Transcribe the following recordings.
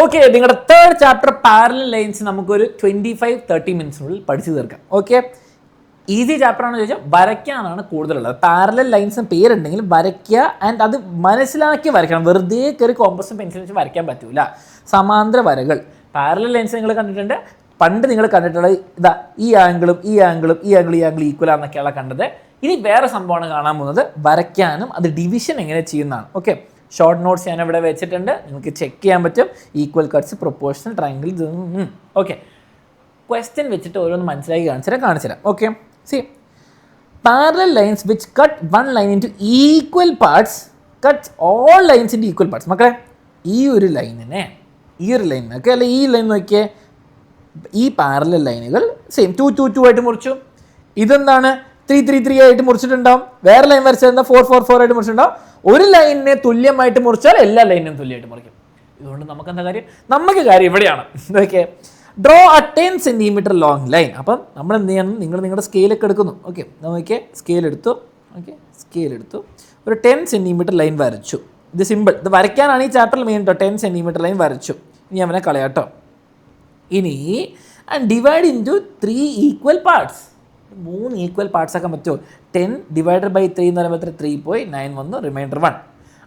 Okay, നിങ്ങളുടെ third chapter parallel lines നമുക്കൊരു 25-30 മിനിറ്റ്സിനുള്ളിൽ പഠിച്ചു തീർക്കാം. ഓക്കെ, ഈസി ചാപ്റ്റർ ആണെന്ന് ചോദിച്ചാൽ വരയ്ക്കാനാണ് കൂടുതലുള്ളത്. പാരലൽ ലൈൻസിന് പേരുണ്ടെങ്കിൽ വരയ്ക്കുക, ആൻഡ് അത് മനസ്സിലാക്കി വരയ്ക്കണം. വെറുതെ കയറി കോമ്പസും പെൻസിലും വെച്ച് വരയ്ക്കാൻ പറ്റൂല. സമാന്തര വരകൾ, പാരലൽ ലൈൻസ് നിങ്ങൾ കണ്ടിട്ടുണ്ട്. പണ്ട് നിങ്ങൾ കണ്ടിട്ടുള്ളത് ഇതാ ഈ ആംഗിളും ഈ ആംഗിളും ഈ ആംഗിൾ ഈ ആംഗിൾ ഈക്വൽ ആണെന്നൊക്കെയാണ് കണ്ടത്. ഇനി വേറെ സംഭവമാണ് കാണാൻ പോകുന്നത്, വരയ്ക്കാനും അത് ഡിവിഷൻ എങ്ങനെ ചെയ്യുന്നതാണ്. ഓക്കെ, ഷോർട്ട് നോട്ട്സ് ഞാൻ ഇവിടെ വെച്ചിട്ടുണ്ട്, നിങ്ങൾക്ക് ചെക്ക് ചെയ്യാൻ പറ്റും. Equal cuts, proportional, triangle. Okay, question വെച്ചിട്ട് ഓരോന്ന് മനസ്സിലാക്കി കാണിച്ചുതരാം. Okay, C parallel lines which cut one line in two equal parts cuts all lines in two equal parts. മക്കളെ, ഈ ഒരു ലൈനിനെ ഓക്കെ, അല്ലെ ഈ ലൈൻ നോക്കിയേ, ഈ പാരലൽ ലൈനുകൾ സെയിം 2 2 2 ആയിട്ട് മുറിച്ചു. ഇതെന്താണ് 3 3 3 ആയിട്ട് മുറിച്ചിട്ടുണ്ടാവും. വേറെ ലൈൻ വരച്ചാൽ 4 4 4 ആയിട്ട് മുറിച്ചിട്ടുണ്ടാവും. ഒരു ലൈനിനെ തുല്യമായിട്ട് മുറിച്ചാൽ എല്ലാ ലൈനിനും തുല്യമായിട്ട് മുറിക്കും. ഇതുകൊണ്ട് നമുക്ക് എന്താ കാര്യം, നമുക്ക് കാര്യം ഇവിടെയാണ്. ഓക്കെ, ഡ്രോ അ 10 സെൻറ്റിമീറ്റർ ലോങ് ലൈൻ. അപ്പം നമ്മൾ എന്ത് ചെയ്യണം, നിങ്ങളുടെ സ്കെയിലൊക്കെ എടുക്കുന്നു. ഓക്കെ, നോക്കിയേ, സ്കെയിൽ എടുത്തു, ഒരു 10 സെൻറ്റിമീറ്റർ ലൈൻ വരച്ചു. ഇത് സിമ്പിൾ, ഇത് വരയ്ക്കാനാണ് ഈ ചാപ്റ്ററിൽ മെയിൻ കേട്ടോ. 10 സെൻറ്റിമീറ്റർ ലൈൻ വരച്ചു. ഇനി അവനെ കളയാട്ടോ. ഇനി divide into 3 equal parts. 3 equal parts ആക്കാൻ പറ്റുമോ? 10 ഡിവൈഡഡ് ബൈ 3 എന്ന് പറയുമ്പോൾ 3 പോയി 9 വന്നു, റിമൈൻഡർ 1.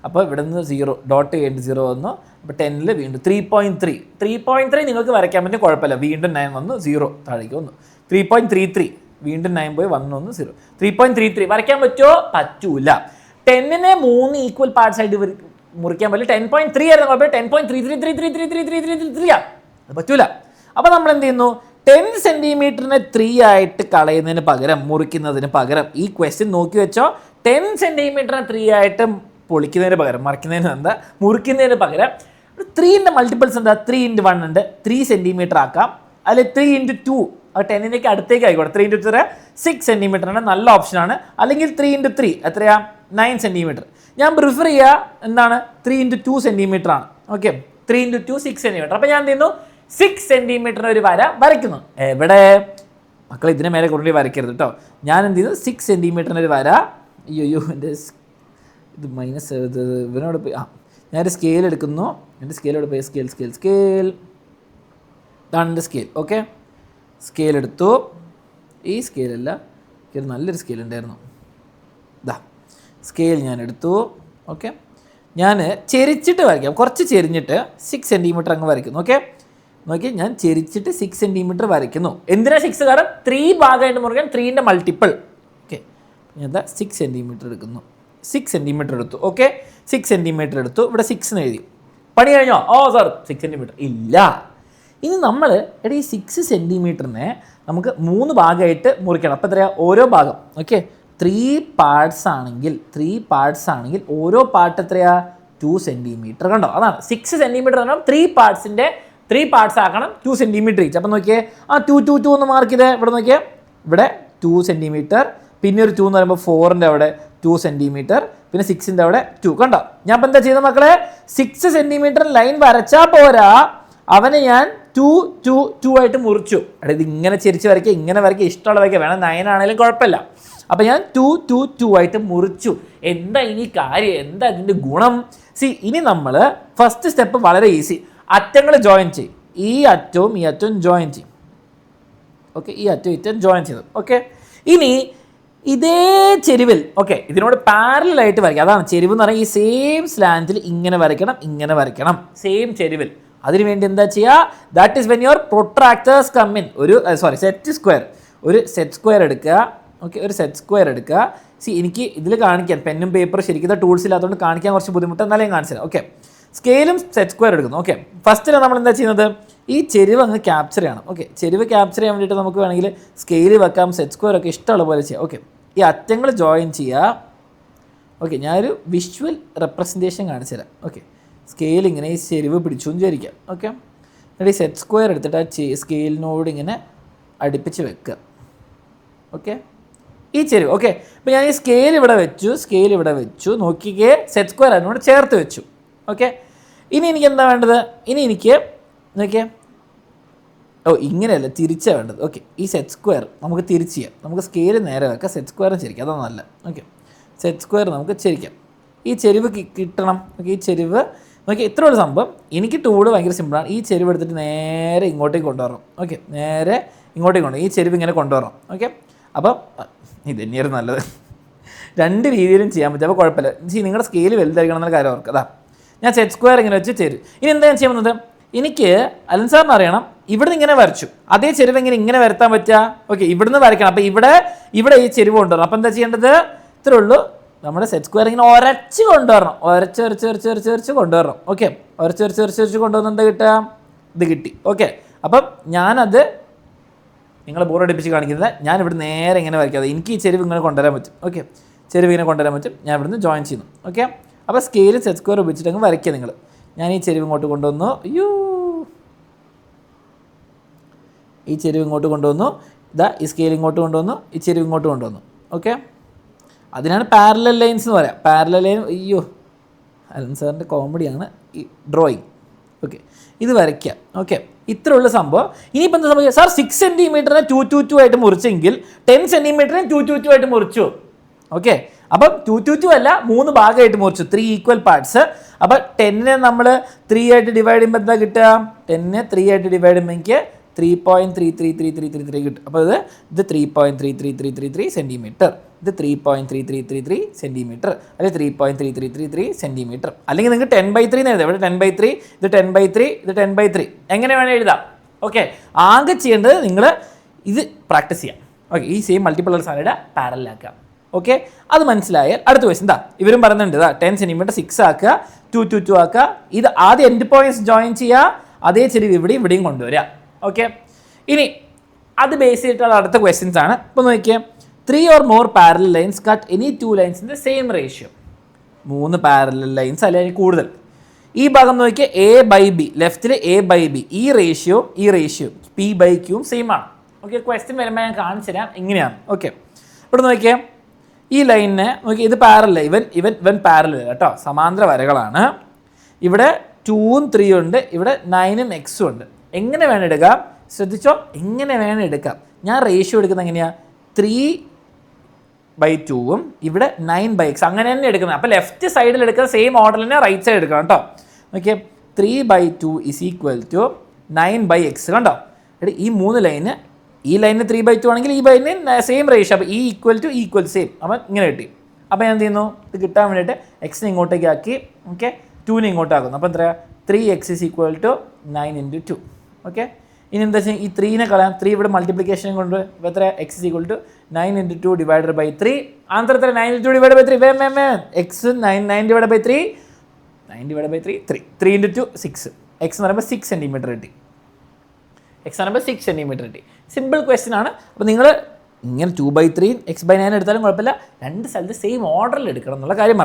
അപ്പോൾ ഇവിടെ നിന്ന് 0 ഡോട്ട് കഴിഞ്ഞിട്ട് 0 വന്നു. അപ്പോൾ 10ൽ വീണ്ടും 3.3 നിങ്ങൾക്ക് വരയ്ക്കാൻ പറ്റും, കുഴപ്പമില്ല. വീണ്ടും 9 വന്നു, 0 താഴേക്ക് വന്നു. 3.33 വീണ്ടും 9 പോയി 1 വന്നു, 0. 3.33 വരയ്ക്കാൻ പറ്റുമോ? പറ്റൂല. 10നെ 3 ഈക്വൽ പാർട്സ് ആയിട്ട് മുറിക്കാൻ പറ്റില്ല. 10.3 ആയിരുന്നു കുഴപ്പമില്ല. 10.33 അത് പറ്റൂല. അപ്പോൾ നമ്മൾ എന്ത് ചെയ്യുന്നു, 10 സെൻറ്റിമീറ്ററിനെ 3 ആയിട്ട് കളയുന്നതിന് പകരം, മുറിക്കുന്നതിന് പകരം, ഈ ക്വസ്റ്റ്യൻ നോക്കി വെച്ചോ, 10 സെൻറ്റിമീറ്ററിനെ 3 ആയിട്ട് പൊളിക്കുന്നതിന് പകരം, മുറിക്കുന്നതിന് പകരം 3ൻ്റെ മൾട്ടിപ്പിൾസ് എന്താ, 3 × 1 ഉണ്ട്, 3 സെൻറ്റിമീറ്റർ ആക്കാം. അല്ലെങ്കിൽ 3 × 2, അത് 10ലേക്ക് അടുത്തേക്ക് ആയിക്കോട്ടെ. 3 × 2 6 സെൻറ്റിമീറ്ററാണ്, നല്ല ഓപ്ഷനാണ്. അല്ലെങ്കിൽ 3 × 3 എത്രയാ, 9 സെൻറ്റിമീറ്റർ. ഞാൻ പ്രിഫർ ചെയ്യുക എന്താണ്, 3 × 2 സെൻറ്റിമീറ്റർ ആണ്. Okay, 3 × 2 6 centimetre. അപ്പോൾ ഞാൻ എന്ത് ചെയ്യുന്നു, 6 സെൻറ്റിമീറ്ററിന് ഒരു വര വരയ്ക്കുന്നു. എവിടെ മക്കൾ, ഇതിന് മേലെ കൊണ്ടുപോയി വരയ്ക്കരുത് കേട്ടോ. ഞാൻ എന്ത് ചെയ്തു, 6 സെൻറ്റിമീറ്ററിന് ഒരു വര. അയ്യോ, എൻ്റെ ഇത് മൈനസ് ഇവനോട് പോയി. ഞാനൊരു സ്കെയിൽ എടുക്കുന്നു. എൻ്റെ സ്കെയിലോട് പോയി സ്കെയിൽ ഇതാണ് എൻ്റെ സ്കെയിൽ. ഓക്കെ, സ്കെയിൽ എടുത്തു. ഈ സ്കെയിലല്ല, നല്ലൊരു സ്കെയിൽ ഉണ്ടായിരുന്നു. സ്കെയിൽ ഞാൻ എടുത്തു. ഓക്കെ, ഞാൻ ചെരിച്ചിട്ട് വരയ്ക്കാം, കുറച്ച് ചെരിഞ്ഞിട്ട് 6 സെൻറ്റിമീറ്റർ അങ്ങ് വരയ്ക്കുന്നു. ഓക്കെ, നോക്കി, ഞാൻ ചെരിച്ചിട്ട് 6 സെൻറ്റിമീറ്റർ വരയ്ക്കുന്നു. എന്തിനാ 6? കാരണം 3 ഭാഗമായിട്ട് മുറിക്കാൻ 3ൻ്റെ മൾട്ടിപ്പിൾ. ഓക്കെ, ഞാൻ 6 സെൻറ്റിമീറ്റർ എടുക്കുന്നു. 6 സെൻറ്റിമീറ്റർ എടുത്തു. ഓക്കെ, 6 സെൻറ്റിമീറ്റർ എടുത്തു. ഇവിടെ 6 എന്ന് എഴുതി. പണി കഴിഞ്ഞോ? ഓ സാർ, 6 സെൻറ്റിമീറ്റർ ഇല്ല. ഇനി നമ്മൾ ഈ 6 സെൻറ്റിമീറ്ററിനെ നമുക്ക് 3 ഭാഗമായിട്ട് മുറിക്കണം. അപ്പോൾ എത്രയാ ഓരോ ഭാഗം? ഓക്കെ, 3 പാർട്സ് ആണെങ്കിൽ ഓരോ പാർട്ട് എത്രയാ, 2 സെൻറ്റിമീറ്റർ. കണ്ടോ, അതാണ് 6 സെൻറ്റിമീറ്റർ എന്ന് പറഞ്ഞാൽ 3 പാർട്സ് ആക്കണം, 2 സെൻറ്റിമീറ്റർ ഈച്ച്. അപ്പം നോക്കിയേ, 2 ഒന്ന് മാർക്ക് ചെയ്തേ. ഇവിടെ നോക്കിയേ, ഇവിടെ 2 സെൻറ്റിമീറ്റർ, പിന്നെ ഒരു 2 എന്ന് പറയുമ്പോൾ 4ൻ്റെ അവിടെ 2 സെൻറ്റിമീറ്റർ, പിന്നെ 6ൻ്റെ അവിടെ 2. കണ്ടോ, ഞാൻ ഇപ്പം എന്താ ചെയ്ത മക്കളെ, 6 സെൻറ്റിമീറ്റർ ലൈൻ വരച്ചാൽ പോരാ, അവനെ ഞാൻ 2 2 2 ആയിട്ട് മുറിച്ചു. ഇത് ഇങ്ങനെ ചെരിച്ച് വരയ്ക്കുക, ഇങ്ങനെ വരയ്ക്കുക, ഇഷ്ടമുള്ള വരയ്ക്കുക, വേണം 9 ആണെങ്കിലും കുഴപ്പമില്ല. അപ്പോൾ ഞാൻ 2 2 2 ആയിട്ട് മുറിച്ചു. എന്താ ഇനി കാര്യം, എന്താ ഇതിൻ്റെ ഗുണം? ഇനി നമ്മൾ ഫസ്റ്റ് സ്റ്റെപ്പ് വളരെ ഈസി. അറ്റങ്ങൾ ജോയിൻ ചെയ്യും. ഈ അറ്റവും ജോയിൻ ചെയ്യും. ഓക്കെ, ഈ അറ്റവും ജോയിൻ ചെയ്തു. ഓക്കെ, ഇനി ഇതേ ചെരിവിൽ, ഓക്കെ, ഇതിനോട് പാരലായിട്ട് വരയ്ക്കാം. അതാണ് ചെരിവ് എന്ന് പറഞ്ഞാൽ ഈ സെയിം സ്ലാൻഡിൽ ഇങ്ങനെ വരയ്ക്കണം, സെയിം ചെരിവിൽ. അതിനുവേണ്ടി എന്താ ചെയ്യുക, that is when your protractors come in. ഒരു സെറ്റ് സ്ക്വയർ എടുക്കുക. ഓക്കെ, ഒരു സെറ്റ് സ്ക്വയർ എടുക്കുക. എനിക്ക് ഇതിൽ കാണിക്കാൻ പെന്നും പേപ്പറും ശരിക്കും ടൂൾസ് ഇല്ലാത്തതുകൊണ്ട് കാണിക്കാൻ കുറച്ച് ബുദ്ധിമുട്ട്, എന്നാലും ഞാൻ കാണിച്ചു തരാം. ഓക്കെ, സ്കെയിലും സെറ്റ് സ്ക്വയർ എടുക്കുന്നു. ഓക്കെ, ഫസ്റ്റിൽ നമ്മൾ എന്താ ചെയ്യുന്നത്, ഈ ചെരിവ് അങ്ങ് ക്യാപ്ചർ ചെയ്യണം. ഓക്കെ, ചെരിവ് ക്യാപ്ചർ ചെയ്യാൻ വേണ്ടിയിട്ട് നമുക്ക് വേണമെങ്കിൽ സ്കെയിൽ വെക്കാം, സെറ്റ് സ്ക്വയർ ഒക്കെ ഇഷ്ടമുള്ള പോലെ ചെയ്യാം. ഓക്കെ, ഈ അറ്റങ്ങൾ ജോയിൻ ചെയ്യുക. ഓക്കെ, ഞാനൊരു വിഷ്വൽ റെപ്രസെൻറ്റേഷൻ കാണിച്ചു തരാം. ഓക്കെ, സ്കെയിൽ ഇങ്ങനെ ഈ ചെരിവ് പിടിച്ചു എന്ന് വിചാരിക്കാം. ഓക്കെ, എന്നിട്ട് ഈ സെറ്റ് സ്ക്വയർ എടുത്തിട്ട് ആ സ്കെയിലിനോട് ഇങ്ങനെ അടുപ്പിച്ച് വെക്കുക. ഓക്കെ, ഈ ചെരിവ്. ഓക്കെ, അപ്പോൾ ഞാൻ ഈ സ്കെയിൽ ഇവിടെ വെച്ചു, നോക്കിക്കേ, സെറ്റ് സ്ക്വയർ അതിനോട് ചേർത്ത് വെച്ചു. ഓക്കെ, ഇനി എനിക്ക് എന്താ വേണ്ടത്, നോക്കിയേ, ഇങ്ങനെയല്ല, തിരിച്ചാണ് വേണ്ടത്. ഓക്കെ, ഈ സെറ്റ് സ്ക്വയർ നമുക്ക് തിരിച്ച് ചെയ്യാം. നമുക്ക് സ്കെയിൽ നേരെ വെക്കാം, സെറ്റ് സ്ക്വയറും ചെരിക്കാം, അതാണ് നല്ല. ഓക്കെ, സെറ്റ് സ്ക്വയർ നമുക്ക് ചെരിക്കാം. ഈ ചെരിവ് കിട്ടണം. ഓക്കെ, ഈ ചെരിവ് ഓക്കെ, ഇത്രയുള്ള സംഭവം. എനിക്ക് ടൂള് ഭയങ്കര സിമ്പിളാണ്. ഈ ചെരുവ് എടുത്തിട്ട് നേരെ ഇങ്ങോട്ടേക്ക് കൊണ്ടുവരണം. ഓക്കെ, നേരെ ഇങ്ങോട്ടേക്ക് കൊണ്ടുവരണം. ഈ ചെരുവ് ഇങ്ങനെ കൊണ്ടുവരണം. ഓക്കെ, അപ്പം ഇത് തന്നെയായിരുന്നു നല്ലത്. രണ്ട് രീതിയിലും ചെയ്യാൻ പറ്റും. അപ്പോൾ കുഴപ്പമില്ല. നിങ്ങളുടെ സ്കെയിൽ വലുതായിരിക്കണം എന്നുള്ള കാര്യം ഓർക്കുക. അതാ ഞാൻ സെറ്റ് സ്ക്വയർ ഇങ്ങനെ വെച്ച് ചെരുവ്. ഇനി എന്താ ഞാൻ ചെയ്യുന്നത്, എനിക്ക് അലൻ സാറിന് അറിയണം, ഇവിടുന്ന് ഇങ്ങനെ വരച്ചു, അതേ ചെരുവ് ഇങ്ങനെ വരുത്താൻ പറ്റുക. ഓക്കെ, ഇവിടുന്ന് വരയ്ക്കണം. അപ്പോൾ ഇവിടെ ഈ ചെരുവ് കൊണ്ടുവരണം. അപ്പോൾ എന്താ ചെയ്യേണ്ടത്, ഇത്രേ ഉള്ളൂ. നമ്മുടെ സെറ്റ് സ്ക്വയർ ഇങ്ങനെ ഒരച്ച് കൊണ്ടുവരണം. ഒരച്ച് കൊണ്ടുവരണം. ഓക്കെ, ഒരച്ച് കൊണ്ടുവന്നുണ്ട് കിട്ടുക. ഇത് കിട്ടി. ഓക്കെ, അപ്പം ഞാനത് നിങ്ങളെ ബോറടിപ്പിച്ച് കാണിക്കുന്നില്ല. ഞാൻ ഇവിടെ നേരെ ഇങ്ങനെ വരയ്ക്കാതെ എനിക്ക് ഈ ചെരുവ് ഇങ്ങനെ കൊണ്ടുവരാൻ പറ്റും. ഓക്കെ, ചെരുവ് ഇങ്ങനെ കൊണ്ടുവരാൻ പറ്റും. ഞാൻ ഇവിടുന്ന് ജോയിൻ ചെയ്യുന്നു. ഓക്കെ, അപ്പോൾ സ്കെയിൽ സെറ്റ് സ്ക്വയർ ഉപയോഗിച്ചിട്ട് അങ്ങ് വരയ്ക്കുക നിങ്ങൾ. ഞാൻ ഈ ചെരുവ് ഇങ്ങോട്ട് കൊണ്ടുവന്നു. ഈ ചെരുവ് ഇങ്ങോട്ട് കൊണ്ടുവന്നു. ഇതാ ഈ സ്കെയിൽ ഇങ്ങോട്ട് കൊണ്ടുവന്നു. ഈ ചെരുവ് ഇങ്ങോട്ട് കൊണ്ടുവന്നു. ഓക്കെ, അതിനാണ് പാരലൽ ലൈൻസ് എന്ന് പറയാം. പാരലൽ ലൈൻ, അലൻ സാറിൻ്റെ കോമഡിയാണ് ഈ ഡ്രോയിങ്. ഓക്കെ, ഇത് വരയ്ക്കുക. ഓക്കെ, ഇത്രയുള്ള സംഭവം. ഇനിയിപ്പോൾ എന്താ സംഭവിക്കുക, സാർ 6 സെൻറ്റിമീറ്ററിനെ 2 ആയിട്ട് മുറിച്ചെങ്കിൽ 10 സെൻറ്റിമീറ്ററിനെ 2 ആയിട്ട് മുറിച്ചു. ഓക്കെ, അപ്പം 2 അല്ല, 3 ഭാഗമായിട്ട് മുറിച്ചു. 3 ഈക്വൽ പാർട്സ്. അപ്പോൾ 10നെ നമ്മൾ 3 ആയിട്ട് ഡിവൈഡ് ചെയ്യുമ്പോൾ എന്താ കിട്ടുക, 10നെ 3 ആയിട്ട് ഡിവൈഡ് ചെയ്യുമ്പോൾ എനിക്ക് 3.333333 കിട്ടും. അപ്പോൾ ഇത് 3.33333 സെൻറ്റിമീറ്റർ, ഇത് 3.3333 സെൻറ്റിമീറ്റർ, അല്ലെങ്കിൽ 3.3333 സെൻറ്റിമീറ്റർ. അല്ലെങ്കിൽ നിങ്ങൾക്ക് 10/3 എന്ന് എഴുതാം. ഇവിടെ 10/3, ഇത് 10/3, ഇത് 10/3 എങ്ങനെ വേണേൽ എഴുതാം. ഓക്കെ, ആകെ ചെയ്യേണ്ടത് നിങ്ങൾ ഇത് പ്രാക്ടീസ് ചെയ്യാം. ഓക്കെ, ഈ സെയിം മൾട്ടിപ്പിൾ സാധനയുടെ പാരലാക്കാം. ഓക്കെ, അത് മനസ്സിലായാൽ അടുത്ത ക്വസ്റ്റ്യൻ എന്താ ഇവരും പറയുന്നുണ്ട്. 10 സെൻറ്റിമീറ്റർ 6 ആക്കുക, 2 ആക്കുക. ഇത് ആദ്യം എൻഡ് പോയിന്റ്സ് ജോയിൻ ചെയ്യുക, അതേ ചെരിവ് ഇവിടെയും കൊണ്ടുവരിക. ഓക്കെ, ഇനി അത് ബേസ് ചെയ്തിട്ടുള്ള അടുത്ത ക്വസ്റ്റ്യൻസ് ആണ്. ഇപ്പോൾ നോക്കിയാൽ 3 or more parallel lines cut any 2 lines in the same ratio. 3 parallel lines അല്ലെങ്കിൽ കൂടുതൽ. ഈ ഭാഗം നോക്കിയാൽ A/B, ലെഫ്റ്റിൽ A/B, ഈ റേഷ്യോ P/Q സെയിം ആണ്. ഓക്കെ, ക്വസ്റ്റ്യൻ വരുമ്പോൾ ഞാൻ കാണിച്ചു തരാം എങ്ങനെയാണ്. ഓക്കെ, ഇവിടെ നോക്കിയാൽ ഈ ലൈനിനെ നോക്കി, ഇത് പാരലൽ, ഇവൻ പാരലൽ കേട്ടോ, സമാന്തര വരകളാണ്. ഇവിടെ 2ഉം 3ഉം ഉണ്ട്, ഇവിടെ 9ഉം Xഉം ഉണ്ട്. എങ്ങനെ വേണം എടുക്കാം, ശ്രദ്ധിച്ചോ, എങ്ങനെ വേണം എടുക്കാം. ഞാൻ റേഷ്യോ എടുക്കുന്നത് എങ്ങനെയാണ്, 3/2ഉം ഇവിടെ 9/X അങ്ങനെ തന്നെ എടുക്കുന്നത്. അപ്പോൾ ലെഫ്റ്റ് സൈഡിൽ എടുക്കുന്ന സെയിം ഓർഡറിൽ തന്നെ റൈറ്റ് സൈഡ് എടുക്കണം കേട്ടോ. ഓക്കെ, 3/2 = 9/X കണ്ടോ. ഈ 3 ലൈന്, ഈ ലൈനിന് 3/2 ആണെങ്കിൽ ഈ ലൈനിന് സെയിം റേഷ്യോ. അപ്പോൾ ഈക്വൽ സെയിം. അപ്പം ഇങ്ങനെ കിട്ടി. അപ്പോൾ ഞാൻ എന്ത് ചെയ്യുന്നു, ഇത് കിട്ടാൻ വേണ്ടിയിട്ട് എക്സിനെ ഇങ്ങോട്ടേക്ക് ആക്കി. ഓക്കെ, 2നെ ഇങ്ങോട്ടാക്കുന്നു. അപ്പോൾ എത്രയാണ്, 3x = 9 × 2. ഓക്കെ, ഇനി എന്താ വെച്ചാൽ ഈ 3നെ കളയാം. 3 ഇവിടെ മൾട്ടിപ്ലിക്കേഷൻ കൊണ്ട് എത്ര, x = 9 × 2 / 3. ആൻസർ എത്ര, 9 × 2 / 3. എക്സ് 9 / 3, 3 × 2 6. എക്സ് എന്ന് പറയുമ്പോൾ 6 സെൻറ്റിമീറ്റർ കിട്ടി. സിമ്പിൾ ക്വസ്റ്റ്യൻ ആണ്. അപ്പോൾ നിങ്ങൾ ഇങ്ങനെ 2/3 x/9 എടുത്താലും കുഴപ്പമില്ല, രണ്ട് സ്ഥലത്ത് സെയിം ഓർഡറിൽ എടുക്കണം എന്നുള്ള കാര്യം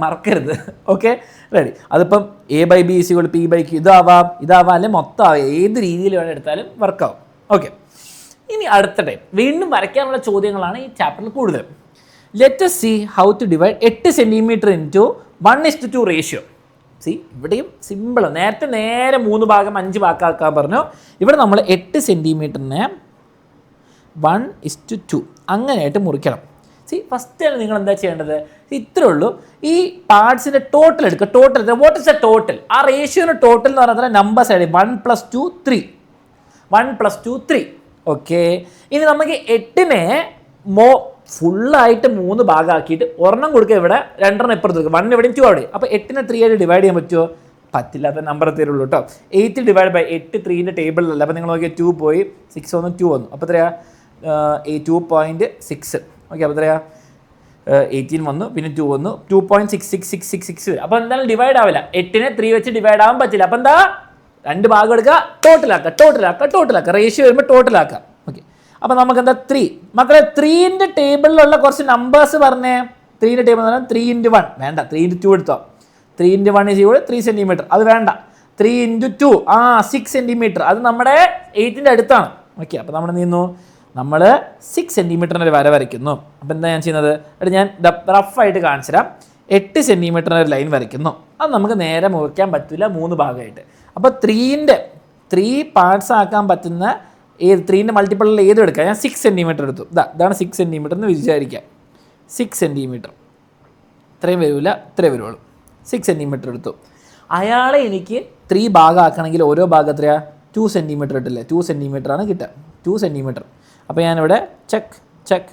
മറക്കരുത്. Okay, ready. അതിപ്പം A/B = P/Q, ഇതാവാം അല്ലെ മൊത്തം ആവാം, ഏത് രീതിയിൽ വേണം എടുത്താലും വർക്കാവും. ഓക്കെ, ഇനി അടുത്ത ടൈം വീണ്ടും വരയ്ക്കാനുള്ള ചോദ്യങ്ങളാണ് ഈ ചാപ്റ്ററിൽ കൂടുതലും. Let us see how to divide 8 centimetre into 1:2 ratio. ഇവിടെയും സിമ്പിൾ. നേരെ 3 ഭാഗം 5 ഭാഗമാക്കാൻ പറഞ്ഞു. ഇവിടെ നമ്മൾ 8 സെൻറ്റിമീറ്ററിനെ 1:2 അങ്ങനെയായിട്ട് മുറിക്കണം. ഫസ്റ്റ് നിങ്ങൾ എന്താ ചെയ്യേണ്ടത്, ഇത്രേ ഉള്ളൂ. ഈ പാർട്സിൻ്റെ ടോട്ടൽ എടുക്കുക. What is the total? ആ റേഷ്യോയുടെ ടോട്ടൽ എന്ന് പറയുന്നത് നമ്പർ സൈഡ് 1 + 2 3. ഓക്കെ, ഇനി നമുക്ക് 8നെ ഫുള്ളായിട്ട് 3 ഭാഗമാക്കിയിട്ട് ഒരെണ്ണം കൊടുക്കുക, ഇവിടെ 2 ഇപ്പുറത്ത് കൊടുക്കുക, 1 ഇവിടെയും 2 അവിടെ. അപ്പോൾ 8നെ 3 ആയിട്ട് ഡിവൈഡ് ചെയ്യാൻ പറ്റുമോ? പറ്റില്ലാത്ത നമ്പർ തരുള്ളൂ കേട്ടോ. 8 / 8 3ൻ്റെ ടേബിളിലല്ല. അപ്പോൾ നിങ്ങൾ നോക്കിയാൽ 2 പോയി, 6 വന്നു, 2 വന്നു. അപ്പോൾ എത്രയാ, 2.6. ഓക്കെ, അപ്പോൾ എത്രയാ, 18 വന്നു, പിന്നെ 2 വന്നു, 2.6666 വരും. അപ്പോൾ എന്തായാലും ഡിവൈഡ് ആവില്ല. 8നെ 3 വെച്ച് ഡിവൈഡ് ആവാൻ പറ്റില്ല. അപ്പോൾ എന്താ, 2 ഭാഗം എടുക്കുക, ടോട്ടലാക്കുക. റേഷ്യോ വരുമ്പോൾ ടോട്ടലാക്കുക. ഓക്കെ, അപ്പോൾ നമുക്ക് എന്താ 3. മക്കളെ 3ൻ്റെ ടേബിളിലുള്ള കുറച്ച് നമ്പേഴ്സ് പറഞ്ഞേ. 3ൻ്റെ ടേബിൾ എന്ന് പറഞ്ഞാൽ 3 × 1 വേണ്ട, 3 × 2 എടുത്തോ. 3 × 1 = 3 സെൻറ്റിമീറ്റർ, അത് വേണ്ട. 3 × 2 6 സെൻറ്റിമീറ്റർ, അത് നമ്മുടെ 8ൻ്റെ അടുത്താണ്. ഓക്കെ, അപ്പോൾ നമ്മൾ 6 സെൻറ്റിമീറ്ററിന് ഒരു വര വരയ്ക്കുന്നു. അപ്പോൾ എന്താ ഞാൻ ചെയ്യുന്നത്, ഞാൻ റഫായിട്ട് കാണിച്ചു തരാം. 8 സെൻറ്റിമീറ്ററിന് ഒരു ലൈൻ വരയ്ക്കുന്നു. അത് നമുക്ക് നേരെ മുറിക്കാൻ പറ്റില്ല, 3 ഭാഗമായിട്ട്. അപ്പോൾ 3 പാർട്സ് ആക്കാൻ പറ്റുന്ന 3ൻ്റെ മൾട്ടിപ്പിളിൽ ഏതും എടുക്കാം. ഞാൻ 6 സെൻറ്റിമീറ്റർ എടുത്തു. ഇതാണ് 6 സെൻറ്റിമീറ്റർ എന്ന് വിചാരിക്കാം. 6 സെൻറ്റിമീറ്റർ ഇത്രയും വരില്ല, ഇത്രയും വരുള്ളൂ. 6 സെൻറ്റിമീറ്റർ എടുത്തു. അയാളെ എനിക്ക് 3 ഭാഗമാക്കണമെങ്കിൽ ഓരോ ഭാഗം എത്രയാ 2 സെൻറ്റിമീറ്റർ ഇട്ടില്ലേ 2 സെൻറ്റിമീറ്റർ ആണ് കിട്ടുക 2 സെൻറ്റിമീറ്റർ. അപ്പോൾ ഞാനിവിടെ ചെക്ക്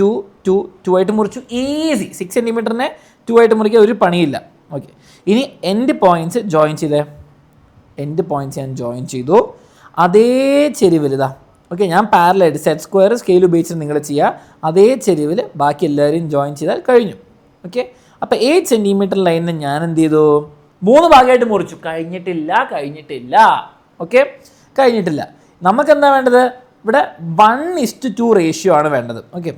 2 ആയിട്ട് മുറിച്ചു. ഈസി. 6 സെൻറ്റിമീറ്ററിനെ 2 ആയിട്ട് മുറിക്കാൻ ഒരു പണിയില്ല. ഓക്കെ, ഇനി എൻഡ് പോയിൻറ്റ്സ് ജോയിൻ ചെയ്തേ. എൻഡ് പോയിൻറ്റ്സ് ഞാൻ ജോയിൻ ചെയ്തു. അതേ ചെരിവിൽ ഇതാ. ഓക്കെ, ഞാൻ പാരലായിട്ട് സെറ്റ് സ്ക്വയർ സ്കെയിൽ ഉപയോഗിച്ചിട്ട് നിങ്ങൾ ചെയ്യുക. അതേ ചെരിവിൽ ബാക്കി എല്ലാവരെയും ജോയിൻ ചെയ്താൽ കഴിഞ്ഞു. ഓക്കെ, അപ്പോൾ 8 സെൻറ്റിമീറ്റർ ലൈനിന് ഞാൻ എന്ത് ചെയ്തു 3 ഭാഗമായിട്ട് മുറിച്ചു. കഴിഞ്ഞിട്ടില്ല. ഓക്കെ, കഴിഞ്ഞിട്ടില്ല. നമുക്കെന്താ വേണ്ടത്? ഇവിടെ 1:2 റേഷ്യോ ആണ് വേണ്ടത്. ഓക്കെ,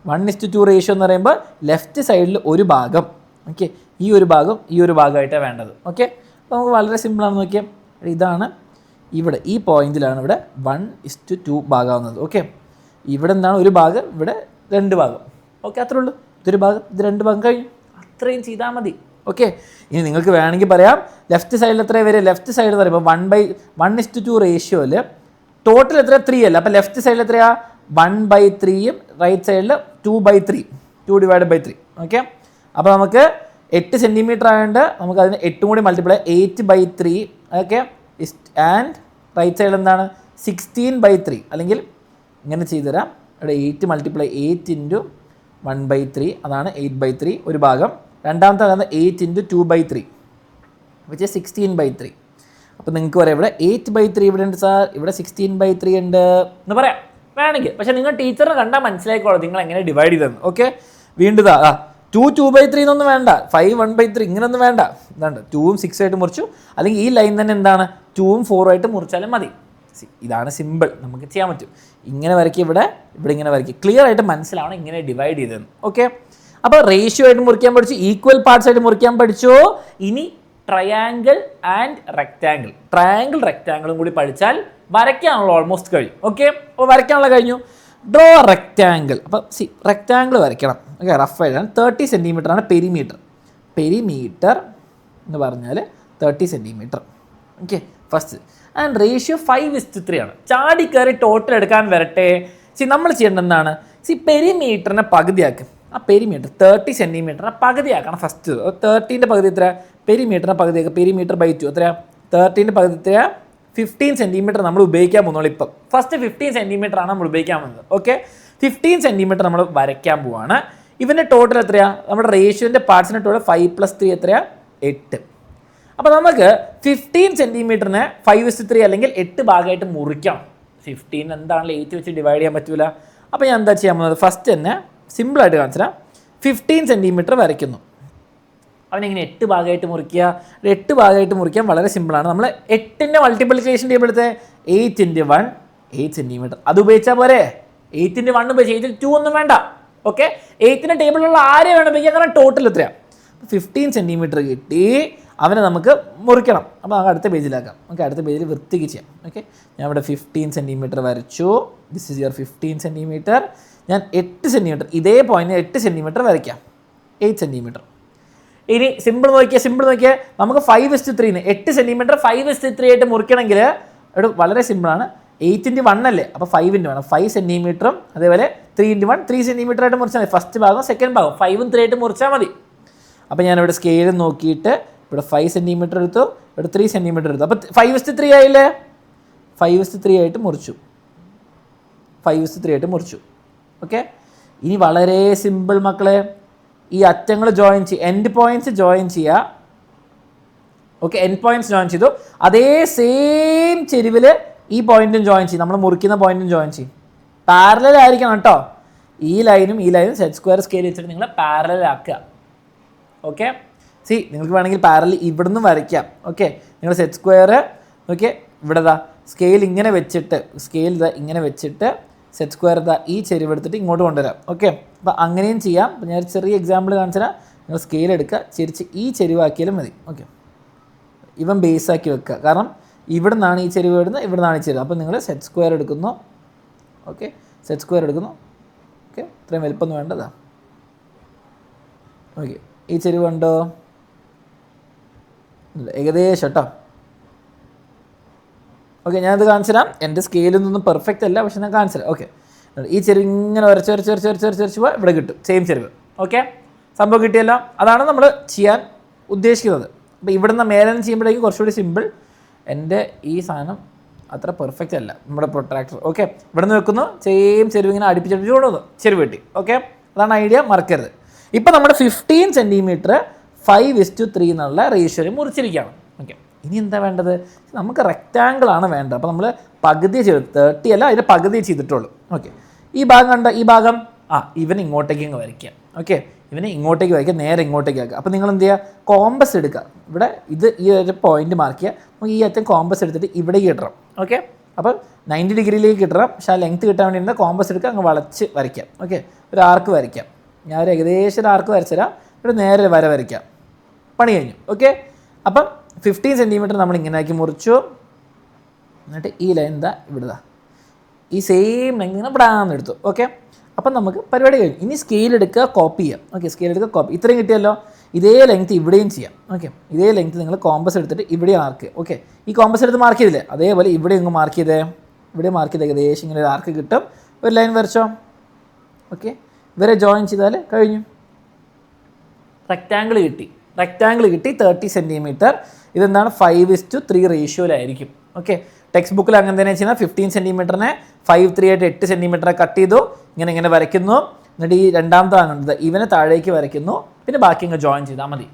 1:2 റേഷ്യോ എന്ന് പറയുമ്പോൾ ലെഫ്റ്റ് സൈഡിൽ ഒരു ഭാഗം, ഓക്കെ, ഈ ഒരു ഭാഗമായിട്ടാണ് വേണ്ടത്. ഓക്കെ, അപ്പോൾ നമുക്ക് വളരെ സിമ്പിളാണ്. നോക്കിയാൽ ഇതാണ് ഇവിടെ ഈ പോയിന്റിലാണ് ഇവിടെ 1:2 ഭാഗമാവുന്നത്. ഓക്കെ, ഇവിടെ എന്താണ് ഒരു ഭാഗം, ഇവിടെ 2 ഭാഗം. ഓക്കെ, അത്രേ ഉള്ളൂ. ഇതൊരു ഭാഗം, ഇത് 2 ഭാഗം കഴിഞ്ഞു. അത്രയും ചെയ്താൽ മതി. ഓക്കെ, ഇനി നിങ്ങൾക്ക് വേണമെങ്കിൽ പറയാം ലെഫ്റ്റ് സൈഡിൽ എത്ര വരെ. ലെഫ്റ്റ് സൈഡ് എന്ന് പറയുമ്പോൾ 1:2 റേഷ്യോയിൽ ടോട്ടൽ എത്ര 3 അല്ല. അപ്പോൾ ലെഫ്റ്റ് സൈഡിൽ എത്രയാ 1/3യും റൈറ്റ് സൈഡിൽ 2/3, 2/3. ഓക്കെ, അപ്പോൾ നമുക്ക് 8 സെൻറ്റിമീറ്റർ ആയതുകൊണ്ട് നമുക്ക് അതിന് 8 കൂടി മൾട്ടിപ്ലൈ 8/3. ഓക്കെ, ആൻഡ് റൈറ്റ് സൈഡിൽ എന്താണ് 16/3. അല്ലെങ്കിൽ ഇങ്ങനെ ചെയ്തു തരാം. ഇവിടെ 8 മൾട്ടിപ്ലൈ 8 ഇൻറ്റു 1/3 അതാണ് 8/3 ഒരു ഭാഗം. രണ്ടാമത്തെ ഭാഗം 8 ഇൻറ്റു 2/3 വിച്ച് 16/3. അപ്പോൾ നിങ്ങൾക്ക് പറയാം ഇവിടെ 8/3 ഇവിടെ ഉണ്ട് സാർ, ഇവിടെ 16/3 ഉണ്ട് എന്ന് പറയാം വേണമെങ്കിൽ. പക്ഷേ നിങ്ങൾ ടീച്ചറിനെ കണ്ടാൽ മനസ്സിലായിക്കോളൂ നിങ്ങൾ എങ്ങനെ ഡിവൈഡ് ചെയ്തെന്ന്. ഓക്കെ, വീണ്ടും 2/3 എന്നൊന്നും വേണ്ട, 5 1/3 ഇങ്ങനെയൊന്നും വേണ്ട. ഇതാണ്ട് 2ഉം 6 ആയിട്ട് മുറിച്ചു. അല്ലെങ്കിൽ ഈ ലൈൻ തന്നെ എന്താണ് 2ഉം 4 ആയിട്ട് മുറിച്ചാലും മതി. ഇതാണ് സിമ്പിൾ, നമുക്ക് ചെയ്യാൻ പറ്റും. ഇങ്ങനെ വരയ്ക്കുക, ഇവിടെ ഇങ്ങനെ വരയ്ക്കുക. ക്ലിയർ ആയിട്ട് മനസ്സിലാവണം ഇങ്ങനെ ഡിവൈഡ് ചെയ്തതെന്ന്. ഓക്കെ, അപ്പോൾ റേഷ്യോ ആയിട്ട് മുറിക്കാൻ പഠിച്ചു, ഈക്വൽ പാർട്സ് ആയിട്ട് മുറിക്കാൻ പഠിച്ചു. ഇനി ട്രയാങ്കിൾ ആൻഡ് റെക്റ്റാങ്കിൾ. ട്രയാങ്കിൾ റെക്റ്റാങ്കിളും കൂടി പഠിച്ചാൽ വരയ്ക്കാനുള്ള ഓൾമോസ്റ്റ് കഴിയും. ഓക്കെ, അപ്പോൾ വരയ്ക്കാനുള്ള കഴിഞ്ഞു. Draw rectangle. അപ്പോൾ റെക്റ്റാങ്കിൾ വരയ്ക്കണം. ഓക്കെ, റഫ് ആയിട്ടാണ് 30 സെൻറ്റിമീറ്റർ ആണ് പെരിമീറ്റർ. പെരിമീറ്റർ എന്ന് പറഞ്ഞാൽ 30 centimetre. Okay, first and ratio 5:3 ആണ്. ചാടി കയറി ടോട്ടൽ എടുക്കാൻ വരട്ടെ. നമ്മൾ ചെയ്യേണ്ടത് എന്താണ്? പെരിമീറ്ററിനെ പകുതിയാക്കും. ആ പെരിമീറ്റർ 30 സെൻറ്റിമീറ്ററിനെ പകുതിയാക്കണം ഫസ്റ്റ്. 30ൻ്റെ പകുതി എത്ര? പെരിമീറ്ററിനെ പകുതിയാക്കുക. പെരിമീറ്റർ ബൈ 2 എത്രയാണ്? 30ൻ്റെ പകുതി എത്രയാണ്? 15 സെൻറ്റിമീറ്റർ നമ്മൾ ഉപയോഗിക്കാൻ പോകുന്നുള്ളൂ. ഇപ്പം ഫസ്റ്റ് 15 സെൻറ്റിമീറ്റർ ആണ് നമ്മൾ ഉപയോഗിക്കാൻ പോകുന്നത്. ഓക്കെ, 15 സെൻറ്റിമീറ്റർ നമ്മൾ വരയ്ക്കാൻ പോവാണ്. ഇവൻ്റെ ടോട്ടൽ എത്രയാണ്? നമ്മുടെ റേഷ്യോൻ്റെ പാർട്സിൻ്റെ ടോട്ടൽ 5 + 3 എത്രയാണ്? 8. അപ്പോൾ നമുക്ക് 15 സെൻറ്റിമീറ്ററിനെ 5:3 അല്ലെങ്കിൽ 8 ഭാഗമായിട്ട് മുറിക്കണം. 15 എന്താണെങ്കിലും 8 വെച്ച് ഡിവൈഡ് ചെയ്യാൻ പറ്റൂല. അപ്പോൾ ഞാൻ എന്താ ചെയ്യാൻ പോകുന്നത്? ഫസ്റ്റ് തന്നെ സിമ്പിളായിട്ട് കാണിച്ചാൽ 15 സെൻറ്റിമീറ്റർ വരയ്ക്കുന്നു. അവനെങ്ങനെ 8 ഭാഗമായിട്ട് മുറിക്കുക? 8 ഭാഗമായിട്ട് മുറിക്കാൻ വളരെ സിമ്പിളാണ്. നമ്മൾ 8ൻ്റെ മൾട്ടിപ്ലിക്കേഷൻ ടേബിൾ എടുത്ത് 8 × 1 8 സെൻറ്റിമീറ്റർ. അത് ഉപയോഗിച്ചാൽ പോരെ? 8 × 1 ഉപയോഗിച്ച് 8 ൽ 2 ഒന്നും വേണ്ട. ഓക്കെ, 8ൻ്റെ ടേബിളിലുള്ള ആരെ വേണം ഉപയോഗിക്കാം, കാരണം ടോട്ടൽ എത്രയാണ്? 15 സെൻറ്റിമീറ്റർ കിട്ടി. അവനെ നമുക്ക് മുറിക്കണം. അപ്പോൾ നമുക്ക് അടുത്ത പേജിലാക്കാം. ഓക്കെ, അടുത്ത പേജിൽ വൃത്തിക്ക് ചെയ്യാം. ഓക്കെ, ഞാൻ ഇവിടെ 15 സെൻറ്റിമീറ്റർ വരച്ചു. This is your 15 centimetre. ഞാൻ 8 സെൻറ്റിമീറ്റർ ഇതേ പോയിന്റ് 8 സെൻറ്റിമീറ്റർ വരയ്ക്കാം. 8 സെൻറ്റിമീറ്റർ. ഇനി സിമ്പിൾ നോക്കിയാൽ നമുക്ക് 5:3 8 സെൻറ്റിമീറ്റർ 5:3 ആയിട്ട് മുറിക്കണമെങ്കിൽ ഇവിടെ വളരെ സിമ്പിളാണ്. 8 × 1 അല്ലേ, അപ്പോൾ 5 × 1 5 സെൻറ്റിമീറ്ററും അതേപോലെ 3 × 1 3 സെൻറ്റിമീറ്റർ ആയിട്ട് മുറിച്ചാൽ മതി. ഫസ്റ്റ് ഭാഗം സെക്കൻഡ് ഭാഗം 5ഉം 3 ആയിട്ട് മുറിച്ചാൽ മതി. അപ്പോൾ ഞാനിവിടെ സ്കെയിൽ നോക്കിയിട്ട് ഇവിടെ 5 സെൻറ്റിമീറ്റർ എടുത്തു, ഇവിടെ 3 സെൻറ്റിമീറ്റർ എടുത്തു. അപ്പോൾ 5:3 ആയില്ലേ? 5:3 ആയിട്ട് മുറിച്ചു. 5:3 ആയിട്ട് മുറിച്ചു. ഓക്കെ, ഇനി വളരെ സിമ്പിൾ മക്കളെ, ഈ അറ്റങ്ങൾ ജോയിൻ ചെയ്യുക, എൻഡ് പോയിൻറ്റ്സ് ജോയിൻ ചെയ്യുക. ഓക്കെ, എൻഡ് പോയിൻറ്റ്സ് ജോയിൻ ചെയ്തു. അതേ സെയിം ചെരിവിൽ ഈ പോയിന്റും ജോയിൻ ചെയ്യും. നമ്മൾ മുറിക്കുന്ന പോയിന്റും ജോയിൻ ചെയ്യും. പാരലൽ ആയിരിക്കണം കേട്ടോ. ഈ ലൈനും സെറ്റ് സ്ക്വയർ സ്കെയിൽ വെച്ചിട്ട് നിങ്ങൾ പാരലൽ ആക്കുക. ഓക്കെ, നിങ്ങൾക്ക് വേണമെങ്കിൽ പാരലൽ ഇവിടുന്ന് വരയ്ക്കാം. ഓക്കെ, നിങ്ങൾ സെറ്റ് സ്ക്വയർ ഓക്കെ ഇവിടെ സ്കെയിൽ ഇങ്ങനെ വെച്ചിട്ട് ഇങ്ങനെ വെച്ചിട്ട് സെറ്റ് സ്ക്വയർ ഈ ചെരിവ് എടുത്തിട്ട് ഇങ്ങോട്ട് കൊണ്ടുവരാം. ഓക്കെ, അപ്പോൾ അങ്ങനെയും ചെയ്യാം. അപ്പോൾ ഞാൻ ചെറിയ എക്സാമ്പിൾ കാണിച്ചാൽ നിങ്ങൾ സ്കെയിൽ എടുക്കുക, ചിരിച്ച് ഈ ചെരിവാക്കിയാലും മതി. ഓക്കെ, ഇവൻ ബേസാക്കി വെക്കുക, കാരണം ഇവിടെ നിന്നാണ് ഈ ചെരിവ് വരുന്നത്, ഇവിടെ നിന്നാണ് ഈ ചെരിവ്. അപ്പോൾ നിങ്ങൾ സെറ്റ് സ്ക്വയർ എടുക്കുന്നു. ഓക്കെ, സെറ്റ് സ്ക്വയർ എടുക്കുന്നു. ഓക്കെ, ഇത്രയും വലുപ്പമൊന്നും വേണ്ടതാ. ഓക്കെ, ഈ ചെരിവ് ഉണ്ടോ? ഏകദേശം കേട്ടോ. ഓക്കെ, ഞാനത് കാണിച്ചു തരാം. എൻ്റെ സ്കെയിലൊന്നും പെർഫെക്റ്റ് അല്ല, പക്ഷെ ഞാൻ കാണിച്ചു തരാം. ഓക്കെ, ഈ ചെരുവ് ഇങ്ങനെ വരച്ച് പോയാൽ ഇവിടെ കിട്ടും സെയിം ചെരുവ്. ഓക്കെ, സംഭവം കിട്ടിയല്ലോ. അതാണ് നമ്മൾ ചെയ്യാൻ ഉദ്ദേശിക്കുന്നത്. അപ്പോൾ ഇവിടുന്ന് മേലെ നിന്ന് ചെയ്യുമ്പോഴേക്കും കുറച്ചുകൂടി സിമ്പിൾ. എൻ്റെ ഈ സാധനം അത്ര പെർഫെക്റ്റ് അല്ല നമ്മുടെ പ്രൊട്രാക്ടർ. ഓക്കെ, ഇവിടെ നിന്ന് വെക്കുന്നു, സെയിം ചെരുവ് ഇങ്ങനെ അടുപ്പിച്ചടുപ്പിച്ച് കൊണ്ടുവന്നു, ചെരുവ് വെട്ടി. ഓക്കെ, അതാണ് ഐഡിയ, മറക്കരുത്. ഇപ്പം നമ്മുടെ 15 സെൻറ്റിമീറ്റർ 5:3 എന്നുള്ള റേഷ്യോയിൽ മുറിച്ചിരിക്കുകയാണ്. ഓക്കെ, ഇനി എന്താ വേണ്ടത്? നമുക്ക് റെക്റ്റാങ്കിൾ ആണ് വേണ്ടത്. അപ്പോൾ നമ്മൾ പകുതി ചെയ്തു, 30 അല്ല, അതിൻ്റെ പകുതി ചെയ്തിട്ടുള്ളൂ. ഓക്കെ, ഈ ഭാഗം കണ്ട, ഈ ഭാഗം ഇവന് ഇങ്ങോട്ടേക്ക് ഇങ്ങ് വരയ്ക്കുക. ഓക്കെ, ഇവനെ ഇങ്ങോട്ടേക്ക് വരയ്ക്കുക, നേരെ ഇങ്ങോട്ടേക്ക് ആക്കുക. അപ്പോൾ നിങ്ങൾ എന്ത് ചെയ്യുക? കോമ്പസ് എടുക്കുക. ഇവിടെ ഈ ഒരു പോയിന്റ് മാർക്ക് ചെയ്യുക. നമുക്ക് ഈ അറ്റം കോമ്പസ് എടുത്തിട്ട് ഇവിടേക്ക് ഇടണം. ഓക്കെ, അപ്പോൾ 90 ഡിഗ്രിയിലേക്ക് ഇടണം. പക്ഷേ ആ ലെങ്ത് കിട്ടാൻ വേണ്ടി കോമ്പസ് എടുക്കുക, അങ്ങ് വളച്ച് വരയ്ക്കാം. ഓക്കെ, ഒരു ആർക്ക് വരയ്ക്കാം. ഞാൻ ഒരു ഏകദേശം ഒരു ആർക്ക് വരച്ചുതരാം. ഇവിടെ നേരെ വര വരയ്ക്കാം. പണി കഴിഞ്ഞു. ഓക്കെ, അപ്പം 15 സെൻറ്റിമീറ്റർ നമ്മൾ ഇങ്ങനെ ആക്കി മുറിച്ചു. എന്നിട്ട് ഈ ലൈൻ എന്താ ഇവിടുതാ, ഈ സെയിം ലൈൻ ഇങ്ങനെ ബ്രാന്ന് എടുത്തു. ഓക്കെ, അപ്പം നമുക്ക് പരിപാടി കഴിഞ്ഞു. ഇനി സ്കെയിൽ എടുക്കുക, കോപ്പി ചെയ്യാം. ഓക്കെ, സ്കെയിൽ എടുക്കുക, കോപ്പി. ഇത്രയും കിട്ടിയല്ലോ. ഇതേ ലെങ്ത് ഇവിടെയും ചെയ്യാം. ഓക്കെ, ഇതേ ലെങ്ത് നിങ്ങൾ കോമ്പസ് എടുത്തിട്ട് ഇവിടെ മാർക്ക്. ഓക്കെ, ഈ കോമ്പസ് എടുത്ത് മാർക്ക് ചെയ്തില്ലേ, അതേപോലെ ഇവിടെ ഇങ്ങ് മാർക്ക് ചെയ്തേ. ഇവിടെ മാർക്ക് ചെയ്ത് ഏകദേശം ഇങ്ങനെ ഒരു ആർക്ക് കിട്ടും. ഒരു ലൈൻ വരച്ചോ. ഓക്കെ, ഇവരെ ജോയിൻ ചെയ്താൽ കഴിഞ്ഞു. റെക്റ്റാങ്കിൾ കിട്ടി. 30 സെൻറ്റിമീറ്റർ. ഇതെന്താണ്? 5:3 റേഷ്യോയിലായിരിക്കും. ഓക്കെ, ടെക്സ്റ്റ് ബുക്കിൽ അങ്ങനെ തന്നെ ചെയ്യുന്നത്. 15 സെൻറ്റിമീറ്ററിനെ 5:3 ആയിട്ട് 8 സെൻറ്റിമീറ്ററെ കട്ട് ചെയ്തു. ഇങ്ങനെ വരയ്ക്കുന്നു. എന്നിട്ട് ഈ രണ്ടാമത്തെ കണ്ടത് ഇവനെ താഴേക്ക് വരയ്ക്കുന്നു. പിന്നെ ബാക്കി ഇങ്ങ് ജോയിൻ ചെയ്താൽ മതി.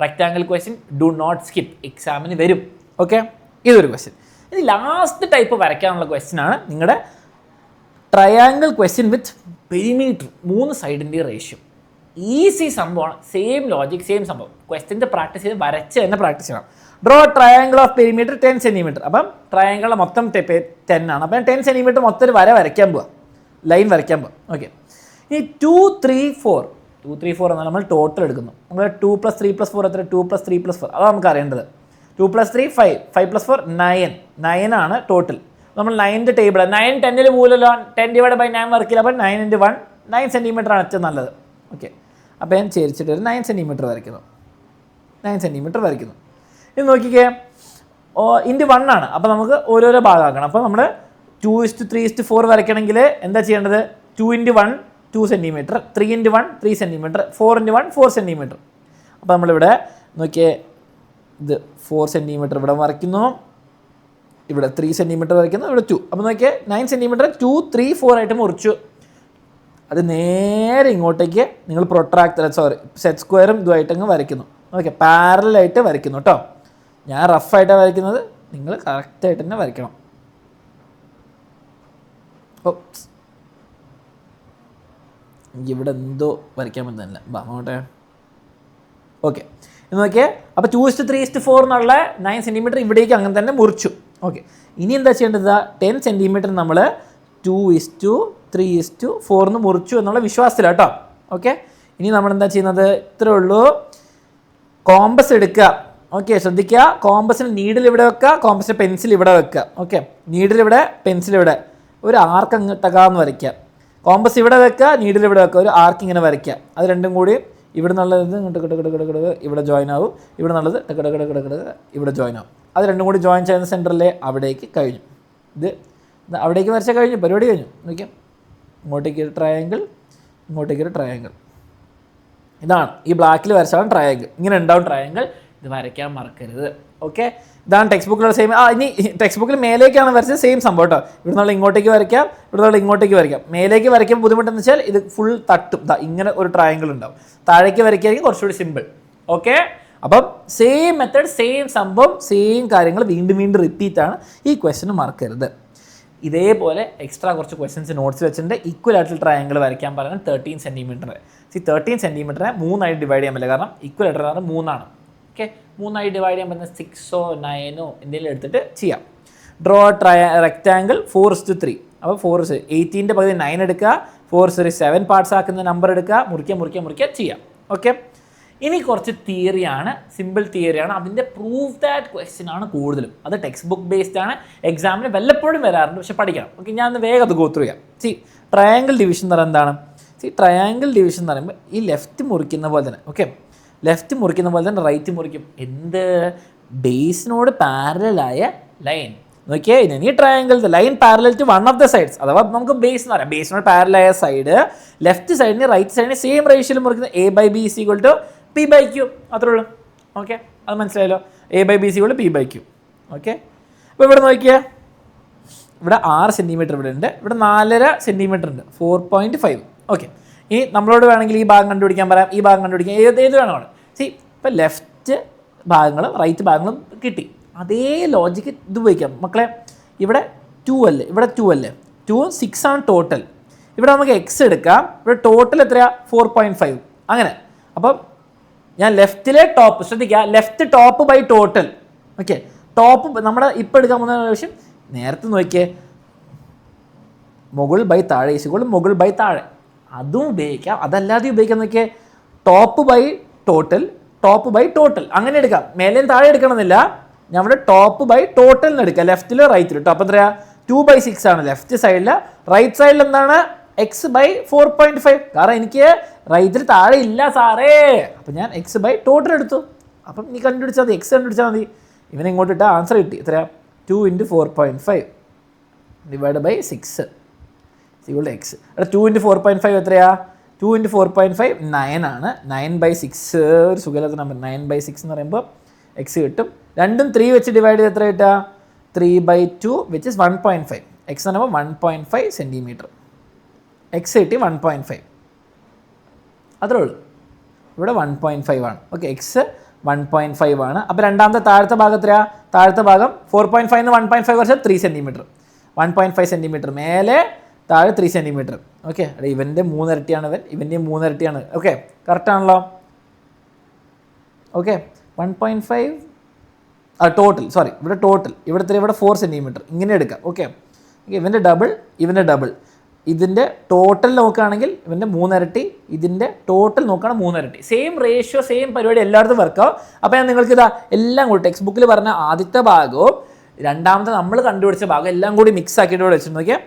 Rectangle question do not skip, എക്സാമിന് വരും. ഓക്കെ, ഇതൊരു ക്വസ്റ്റ്യൻ. ഇനി ലാസ്റ്റ് ടൈപ്പ് വരയ്ക്കാനുള്ള ക്വസ്റ്റ്യൻ ആണ് നിങ്ങളുടെ ട്രയാങ്കിൾ ക്വസ്റ്റ്യൻ വിത്ത് പെരിമീറ്റർ, 3 സൈഡിൻ്റെ റേഷ്യോ. ഈസി സംഭവമാണ്. സെയിം ലോജിക്, സെയിം സംഭവം. ക്വസ്റ്റ്യൻ്റെ പ്രാക്ടീസ് ചെയ്ത് വരച്ച് തന്നെ പ്രാക്ടീസ് ചെയ്യണം. Draw triangle of perimeter 10 centimetre. അപ്പം ട്രയാങ്കിളിൻ്റെ മൊത്തം 10 ആണ്. അപ്പം 10 സെൻറ്റിമീറ്റർ മൊത്തം ഒരു വര വരയ്ക്കാൻ പോവാം, ലൈൻ വരയ്ക്കാൻ പോവാം. ഓക്കെ, ഇനി 2, 3, 4 എന്നാൽ നമ്മൾ ടോട്ടൽ എടുക്കുന്നു. നമ്മൾ 2 + 3 + 4 എത്ര? 2 + 3 + 4. അതാണ് നമുക്ക് അറിയേണ്ടത്. 2 + 3 5, 5 + 4 9 ആണ് ടോട്ടൽ. നമ്മൾ 9ൻ്റെ ടേബിൾ, 9 10ൽ മൂലല്ലോ, 10/9 വർക്കില്ല. അപ്പം 9 × 1 9 സെൻറ്റിമീറ്റർ ആണ് ഏറ്റവും നല്ലത്. ഓക്കെ, അപ്പോൾ ഞാൻ ചേരിച്ചിട്ട് ഒരു 9 സെൻറ്റിമീറ്റർ വരയ്ക്കുന്നു. 9 സെൻറ്റിമീറ്റർ വരയ്ക്കുന്നു. ഇത് നോക്കിക്കേ, × 1 ആണ്. അപ്പോൾ നമുക്ക് ഓരോരോ ഭാഗമാക്കണം. അപ്പോൾ നമ്മൾ 2:3:4 വരയ്ക്കണമെങ്കിൽ എന്താ ചെയ്യേണ്ടത്? 2 × 1 2 സെൻറ്റിമീറ്റർ, 3 × 1 3 സെൻറ്റിമീറ്റർ, 4 × 1 4 സെൻറ്റിമീറ്റർ. അപ്പോൾ നമ്മളിവിടെ നോക്കിയേ, ഇത് 4 സെൻറ്റിമീറ്റർ ഇവിടെ വരയ്ക്കുന്നു, ഇവിടെ 3 സെൻറ്റിമീറ്റർ വരയ്ക്കുന്നു, ഇവിടെ 2. അപ്പോൾ നോക്കിയേ 9 സെൻറ്റിമീറ്റർ 2, 3, 4 ആയിട്ട് മുറിച്ചു. അത് നേരെ ഇങ്ങോട്ടേക്ക് നിങ്ങൾ സെറ്റ് സ്ക്വയറും ഇതുമായിട്ടങ്ങ് വരയ്ക്കുന്നു. ഓക്കെ, പാരലായിട്ട് വരയ്ക്കുന്നു കേട്ടോ. ഞാൻ റഫായിട്ടാണ് വരയ്ക്കുന്നത്, നിങ്ങൾ കറക്റ്റായിട്ട് തന്നെ വരയ്ക്കണം. ഇവിടെ എന്തോ വരയ്ക്കാൻ പറ്റുന്നില്ല. അങ്ങോട്ടെ. ഓക്കെ, എന്ന് നോക്കിയേ. അപ്പോൾ 2:3:4 എന്നുള്ള 9 സെൻറ്റിമീറ്റർ ഇവിടേക്ക് അങ്ങനെ തന്നെ മുറിച്ചു. ഓക്കെ, ഇനി എന്താ ചെയ്യേണ്ടത്? 10 സെൻറ്റിമീറ്റർ നമ്മൾ 2:3:4 എന്ന് മുറിച്ചു എന്നുള്ള വിശ്വാസത്തിലാണ് കേട്ടോ. ഓക്കെ, ഇനി നമ്മൾ എന്താ ചെയ്യുന്നത്? ഇത്രേ ഉള്ളൂ. കോമ്പസ് എടുക്കുക. ഓക്കെ, ശ്രദ്ധിക്കുക. കോമ്പസിന് നീഡിൽ ഇവിടെ വെക്കുക, കോമ്പസിന് പെൻസിൽ ഇവിടെ വെക്കുക. ഓക്കെ, നീഡിൽ ഇവിടെ, പെൻസിൽ ഇവിടെ. ഒരു ആർക്ക് അങ്ങോട്ടകാന്ന് വരയ്ക്കുക. കോമ്പസ് ഇവിടെ വെക്കുക, നീഡിൽ ഇവിടെ വെക്കുക, ഒരു ആർക്ക് ഇങ്ങനെ വരയ്ക്കുക. അത് രണ്ടും കൂടി ഇവിടെ നിന്നുള്ളത് ഇവിടെ ജോയിൻ ആവും, ഇവിടെ നിന്നുള്ളത് ഇവിടെ ജോയിൻ ആവും. അത് രണ്ടും കൂടി ജോയിൻ ചെയ്യുന്ന സെൻറ്ററിലെ അവിടേക്ക് കഴിഞ്ഞു. ഇത് അവിടേക്ക് വരച്ചാൽ കഴിഞ്ഞു, പരിപാടി കഴിഞ്ഞു. നോക്കിയാൽ ഇങ്ങോട്ടേക്ക് ഒരു ട്രയാങ്കിൾ, ഇങ്ങോട്ടേക്ക് ഒരു ട്രയാങ്കിൾ. ഇതാണ് ഈ ബ്ലാക്കിൽ വരച്ചാണ് ട്രയാങ്കിൾ. ഇങ്ങനെ ഉണ്ടാവും ട്രയാങ്കിൾ. ഇത് വരയ്ക്കാൻ മറക്കരുത്. ഓക്കെ, ഇതാണ് ടെക്സ്റ്റ് ബുക്കിലുള്ള സെയിം. ഇനി ടെക്സ്റ്റ് ബുക്കിൽ മേലേക്കാണ് വരച്ചത്, സെയിം സംഭവം കേട്ടോ. ഇവിടെ നിന്നുള്ള ഇങ്ങോട്ടേക്ക് വരയ്ക്കാം, ഇവിടെ നിന്നുള്ള ഇങ്ങോട്ടേക്ക് വരയ്ക്കാം. മേലേക്ക് വരയ്ക്കാൻ ബുദ്ധിമുട്ടെന്ന് വെച്ചാൽ ഇത് ഫുൾ തട്ടും. ഇങ്ങനെ ഒരു ട്രയാങ്കിൾ ഉണ്ടാവും. താഴേക്ക് വരയ്ക്കായിരിക്കും കുറച്ചുകൂടി സിമ്പിൾ. ഓക്കെ, അപ്പം സെയിം മെത്തേഡ്, സെയിം സംഭവം, സെയിം കാര്യങ്ങൾ വീണ്ടും വീണ്ടും റിപ്പീറ്റ് ആണ്. ഈ ക്വസ്റ്റ്യൻ മറക്കരുത്. ഇതേപോലെ എക്സ്ട്രാ കുറച്ച് ക്വസ്റ്റ്യൻസ് നോട്ട്സ് വെച്ചിട്ടുണ്ട്. ഈക്വലായിട്ടുള്ള ട്രയാങ്കിൾ വരയ്ക്കാൻ പറയുന്നത് 13 സെൻറ്റിമീറ്റർ. 13 സെൻറ്റിമീറ്ററെ 3 ഡിവൈഡ് ചെയ്യാൻ പറ്റില്ല, കാരണം ഈക്വലായിട്ട് എന്ന് പറഞ്ഞാൽ 3 ആണ്. ഓക്കെ, 3 ഡിവൈഡ് ചെയ്യാൻ പറ്റുന്ന 6 9 എന്തെങ്കിലും എടുത്തിട്ട് ചെയ്യാം. Draw rectangle 4:3. അപ്പോൾ 18ൻ്റെ പകുതി 9 എടുക്കുക, 4:7 പാർട്സ് ആക്കുന്ന നമ്പർ എടുക്കുക, മുറിക്കുക ചെയ്യാം. ഓക്കെ, ഇനി കുറച്ച് തിയറിയാണ്, സിമ്പിൾ തിയറിയാണ്. അതിൻ്റെ പ്രൂഫ് ദാറ്റ് ക്വസ്റ്റ്യൻ ആണ് കൂടുതലും. അത് ടെക്സ്റ്റ് ബുക്ക് ബേസ്ഡ് ആണ്. എക്സാമിന് വല്ലപ്പോഴും വരാറുണ്ട്, പക്ഷെ പഠിക്കണം. ഓക്കെ, ഞാൻ ഒന്ന് വേഗം അത് ഗോ ത്രൂ ചെയ്യാം. ട്രയാങ്കിൾ ഡിവിഷൻ എന്ന് പറയുന്നത് എന്താണ്? ട്രയാങ്കിൾ ഡിവിഷൻ എന്ന് പറയുമ്പോൾ ഈ ലെഫ്റ്റ് മുറിക്കുന്ന പോലെ തന്നെ, ഓക്കെ, ലെഫ്റ്റ് മുറിക്കുന്ന പോലെ തന്നെ റൈറ്റ് മുറിക്കും. എന്ത്? ബേസിനോട് പാരലായ ലൈൻ. നോക്കിയേ, ഈ triangle line parallel to one of the sides, അഥവാ നമുക്ക് ബേസ് എന്ന് പറയാം. ബേസിനോട് പാരലായ സൈഡ് ലെഫ്റ്റ് സൈഡിന് റൈറ്റ് സൈഡിന് സെയിം റേഷ്യോയിൽ മുറിക്കുന്നത് A/B = P/Q. അത്രേ ഉള്ളൂ. ഓക്കെ, അത് മനസ്സിലായല്ലോ. A/BC P/Q. ഓക്കെ, അപ്പോൾ ഇവിടെ നോക്കിയാൽ ഇവിടെ 6 സെൻറ്റിമീറ്റർ ഇവിടെ ഉണ്ട്, ഇവിടെ 4.5 സെൻറ്റിമീറ്റർ ഉണ്ട്, 4.5. ഓക്കെ, ഇനി നമ്മളോട് വേണമെങ്കിൽ ഈ ഭാഗം കണ്ടുപിടിക്കാൻ പറയാം, ഈ ഭാഗം കണ്ടുപിടിക്കാൻ ഏത് വേണമാണ്. ഇപ്പോൾ ലെഫ്റ്റ് ഭാഗങ്ങളും റൈറ്റ് ഭാഗങ്ങളും കിട്ടി. അതേ ലോജിക്ക് ഇത് ഉപയോഗിക്കാം മക്കളെ. ഇവിടെ 2 അല്ലേ, ഇവിടെ 2 അല്ലേ, 2 6 ആണ് ടോട്ടൽ. ഇവിടെ നമുക്ക് എക്സ് എടുക്കാം, ഇവിടെ ടോട്ടൽ എത്രയാണ് 4.5. അങ്ങനെ അപ്പം ഞാൻ ലെഫ്റ്റിലെ ടോപ്പ് ശ്രദ്ധിക്കുക, left top by total. Okay, top നമ്മുടെ ഇപ്പോൾ എടുക്കാൻ പോകുന്ന ആവശ്യം നേരത്തെ നോക്കിയേ മുകൾ ബൈ താഴെ ഈസിക്കോൾ മുകൾ ബൈ താഴെ, അതും ഉപയോഗിക്കാം. അതല്ലാതെ ഉപയോഗിക്കാൻ നോക്കിയേ top by total, top by total അങ്ങനെ എടുക്കാം. മേലെയും താഴെ എടുക്കണമെന്നില്ല, നമ്മുടെ ടോപ്പ് ബൈ ടോട്ടൽ എന്ന് എടുക്കാം, ലെഫ്റ്റിൽ റൈറ്റിൽ. ടോപ്പ് എത്രയാ 2/6 ആണ് ലെഫ്റ്റ് സൈഡിൽ, റൈറ്റ് സൈഡിൽ എന്താണ് x/4.5. കാരണം എനിക്ക് റൈറ്റിൽ താഴെ ഇല്ല സാറേ, അപ്പം ഞാൻ x/ടോട്ടൽ എടുത്തു. അപ്പം നീ കണ്ടുപിടിച്ചാൽ മതി, എക്സ് കണ്ടുപിടിച്ചാൽ മതി. ഇവനെ ഇങ്ങോട്ട് ഇട്ടാൽ ആൻസർ കിട്ടി. എത്രയാ 2 × 4.5 / 6 = x. അവിടെ 2 × 4.5 എത്രയാ 2 × 4.5 9 ആണ്. 9/6 ഒരു സുഖമില്ലാത്ത നമ്പർ. 9/6 എന്ന് പറയുമ്പോൾ എക്സ് കിട്ടും. രണ്ടും 3 വെച്ച് ഡിവൈഡ് ചെയ്ത് എത്ര കിട്ടുക 3/2 which is 1.5. എക്സ് എന്ന് പറയുമ്പോൾ 1.5 സെൻറ്റിമീറ്റർ. എക്സ് കിട്ടി 1.5, അത്രേ ഉള്ളൂ. ഇവിടെ 1.5 ആണ്. ഓക്കെ, എക്സ് 1.5 ആണ്. അപ്പോൾ രണ്ടാമത്തെ താഴത്തെ ഭാഗം എത്രയാ, താഴത്തെ ഭാഗം 4.5 എന്ന് 1.5 കുറച്ച് 3 സെൻറ്റിമീറ്റർ. 1.5 സെൻറ്റിമീറ്റർ മേലെ താഴെ 3 സെൻറ്റിമീറ്റർ. ഓക്കെ, ഇവൻ്റെ 3 ഇരട്ടിയാണ് ഇവൻ്റെയും 3 ഇരട്ടിയാണ്. ഓക്കെ, കറക്റ്റാണല്ലോ. ഓക്കെ, 1.5 ടോട്ടൽ, സോറി ഇവിടെ ടോട്ടൽ, ഇവിടെ 4 സെൻറ്റിമീറ്റർ ഇങ്ങനെ എടുക്കാം. ഓക്കെ, ഇവൻ്റെ ഡബിൾ, ഇവൻ്റെ ഡബിൾ. ഇതിൻ്റെ ടോട്ടൽ നോക്കുകയാണെങ്കിൽ ഇവൻ്റെ 3 ഇരട്ടി, ഇതിൻ്റെ ടോട്ടൽ നോക്കുകയാണെങ്കിൽ 3 ഇരട്ടി. സെയിം റേഷ്യോ, സെയിം പരിപാടി എല്ലായിടത്തും വർക്കാവും. അപ്പോൾ ഞാൻ നിങ്ങൾക്ക് ഇതാ എല്ലാം കൂടി ടെക്സ്റ്റ് ബുക്കിൽ പറഞ്ഞ ആദ്യത്തെ ഭാഗവും രണ്ടാമത്തെ നമ്മൾ കണ്ടുപിടിച്ച ഭാഗം എല്ലാം കൂടി മിക്സ് ആക്കിയിട്ട് ഇവിടെ വെച്ചിട്ട് നോക്കിയാൽ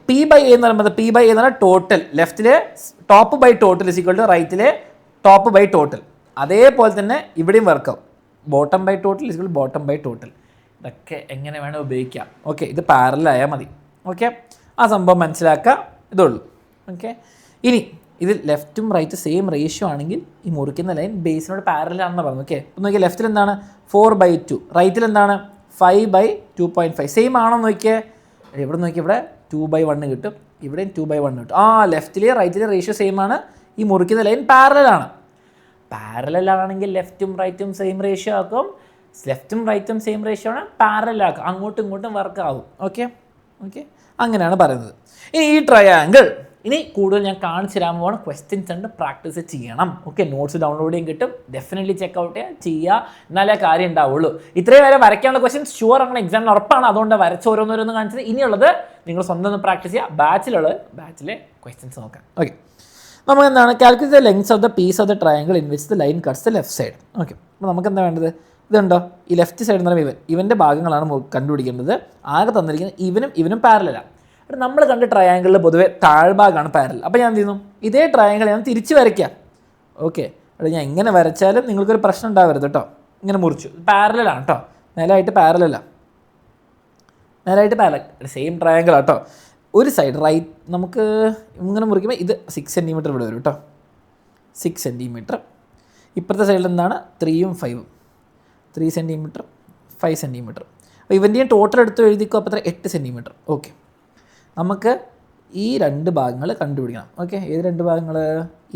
P/A എന്ന് പറയുമ്പോൾ P/A എന്ന് പറഞ്ഞാൽ ടോട്ടൽ, ലെഫ്റ്റിലെ ടോപ്പ് ബൈ ടോട്ടൽ = റൈറ്റിലെ ടോപ്പ് ബൈ ടോട്ടൽ. അതേപോലെ തന്നെ ഇവിടെയും വർക്കാവും. Bottom by total = bottom by total. ഇതൊക്കെ എങ്ങനെ വേണം ഉപയോഗിക്കാം. ഓക്കെ, ഇത് പാരലായാൽ മതി. ഓക്കെ, ആ സംഭവം മനസ്സിലാക്കുക, ഇതുള്ളൂ. ഓക്കെ, ഇനി ഇത് ലെഫ്റ്റും റൈറ്റ് സെയിം റേഷ്യോ ആണെങ്കിൽ ഈ മുറിക്കുന്ന ലൈൻ ബേസിനോട് പാരലാണെന്ന് പറഞ്ഞു. ഓക്കെ, അപ്പോൾ നോക്കിയാൽ ലെഫ്റ്റിൽ എന്താണ് 4/2, റൈറ്റിൽ എന്താണ് 5/2.5. സെയിം ആണോ നോക്കിയേ, ഇവിടെ നോക്കിയാൽ ഇവിടെ 2/1 കിട്ടും, ഇവിടെയും 2/1 കിട്ടും. ലെഫ്റ്റിലെ റൈറ്റിലെ റേഷ്യോ സെയിം ആണ്, ഈ മുറിക്കുന്ന ലൈൻ പാരലാണ്. പാരലാണെങ്കിൽ ലെഫ്റ്റും റൈറ്റും സെയിം റേഷ്യോ ആക്കും, ലെഫ്റ്റും റൈറ്റും സെയിം റേഷ്യോ ആണ്, പാരലാക്കും, അങ്ങോട്ടും ഇങ്ങോട്ടും വർക്ക് ആവും. ഓക്കെ ഓക്കെ, അങ്ങനെയാണ് പറയുന്നത്. ഇനി ഈ ട്രയാങ്കിൾ ഇനി കൂടുതൽ ഞാൻ കാണിച്ചു തരാൻ പോകണം. ക്വസ്റ്റ്യൻസ് ഉണ്ട്, പ്രാക്ടീസ് ചെയ്യണം. ഓക്കെ, നോട്ട്സ് ഡൗൺലോഡ് ചെയ്യാൻ കിട്ടും, ഡെഫിനറ്റ്ലി ചെക്കൗട്ട് ചെയ്യുക, എന്നാലേ കാര്യം ഉണ്ടാവുള്ളൂ. ഇത്രയും വരെ വരയ്ക്കാനുള്ള ക്വസ്റ്റ്യൻസ് ഷുവർ അങ്ങനെ എക്സാമിന് ഉറപ്പാണ്, അതുകൊണ്ട് വരച്ച് ഓരോന്നോരോന്ന് കാണിച്ചത്. ഇനിയുള്ളത് നിങ്ങൾ സ്വന്തം ഒന്ന് പ്രാക്ടീസ് ചെയ്യുക, ബാച്ചിലെ ക്വസ്റ്റ്യൻസ് നോക്കാം. ഓക്കെ, നമുക്ക് എന്താണ് calculate the lengths of the piece of the triangle in which the line cuts the left side. Okay, അപ്പോൾ നമുക്ക് എന്താ വേണ്ടത്, ഇതുണ്ടോ ഈ ലെഫ്റ്റ് സൈഡ് എന്ന് പറയുമ്പോൾ ഇവൻ്റെ ഭാഗങ്ങളാണ് കണ്ടുപിടിക്കേണ്ടത്. ആകെ തന്നിരിക്കുന്നത് ഇവനും പാരലാണ്. അപ്പോൾ നമ്മൾ കണ്ട ട്രയാങ്കിളിൽ പൊതുവെ താഴ്ഭാഗമാണ് പാരൽ. അപ്പോൾ ഞാൻ എന്ത് ചെയ്യുന്നു, ഇതേ ട്രയാങ്കിൾ ഞാൻ തിരിച്ച് വരയ്ക്കാം. ഓക്കെ, അവിടെ ഞാൻ ഇങ്ങനെ വരച്ചാലും നിങ്ങൾക്കൊരു പ്രശ്നം ഉണ്ടാവരുത് കേട്ടോ. ഇങ്ങനെ മുറിച്ചു, പാരലാണ് കേട്ടോ, മേലായിട്ട് പാരലല്ല, സെയിം ട്രയാങ്കിളാണ് കേട്ടോ. ഒരു സൈഡ് റൈറ്റ് നമുക്ക് ഇങ്ങനെ മുറിക്കുമ്പോൾ ഇത് 6 സെൻറ്റിമീറ്റർ ഇവിടെ വരും കേട്ടോ, 6 സെൻറ്റിമീറ്റർ. ഇപ്പുറത്തെ സൈഡിൽ എന്താണ് 3ഉം 5ഉം, 3 സെൻറ്റിമീറ്റർ 5 സെൻറ്റിമീറ്റർ. അപ്പോൾ ഇവൻ്റെയും ടോട്ടൽ എടുത്ത് എഴുതിക്കോ, അപ്പോൾ 8 സെൻറ്റിമീറ്റർ. ഓക്കെ, നമുക്ക് ഈ 2 ഭാഗങ്ങൾ കണ്ടുപിടിക്കണം. ഓക്കെ, ഏത് 2 ഭാഗങ്ങൾ,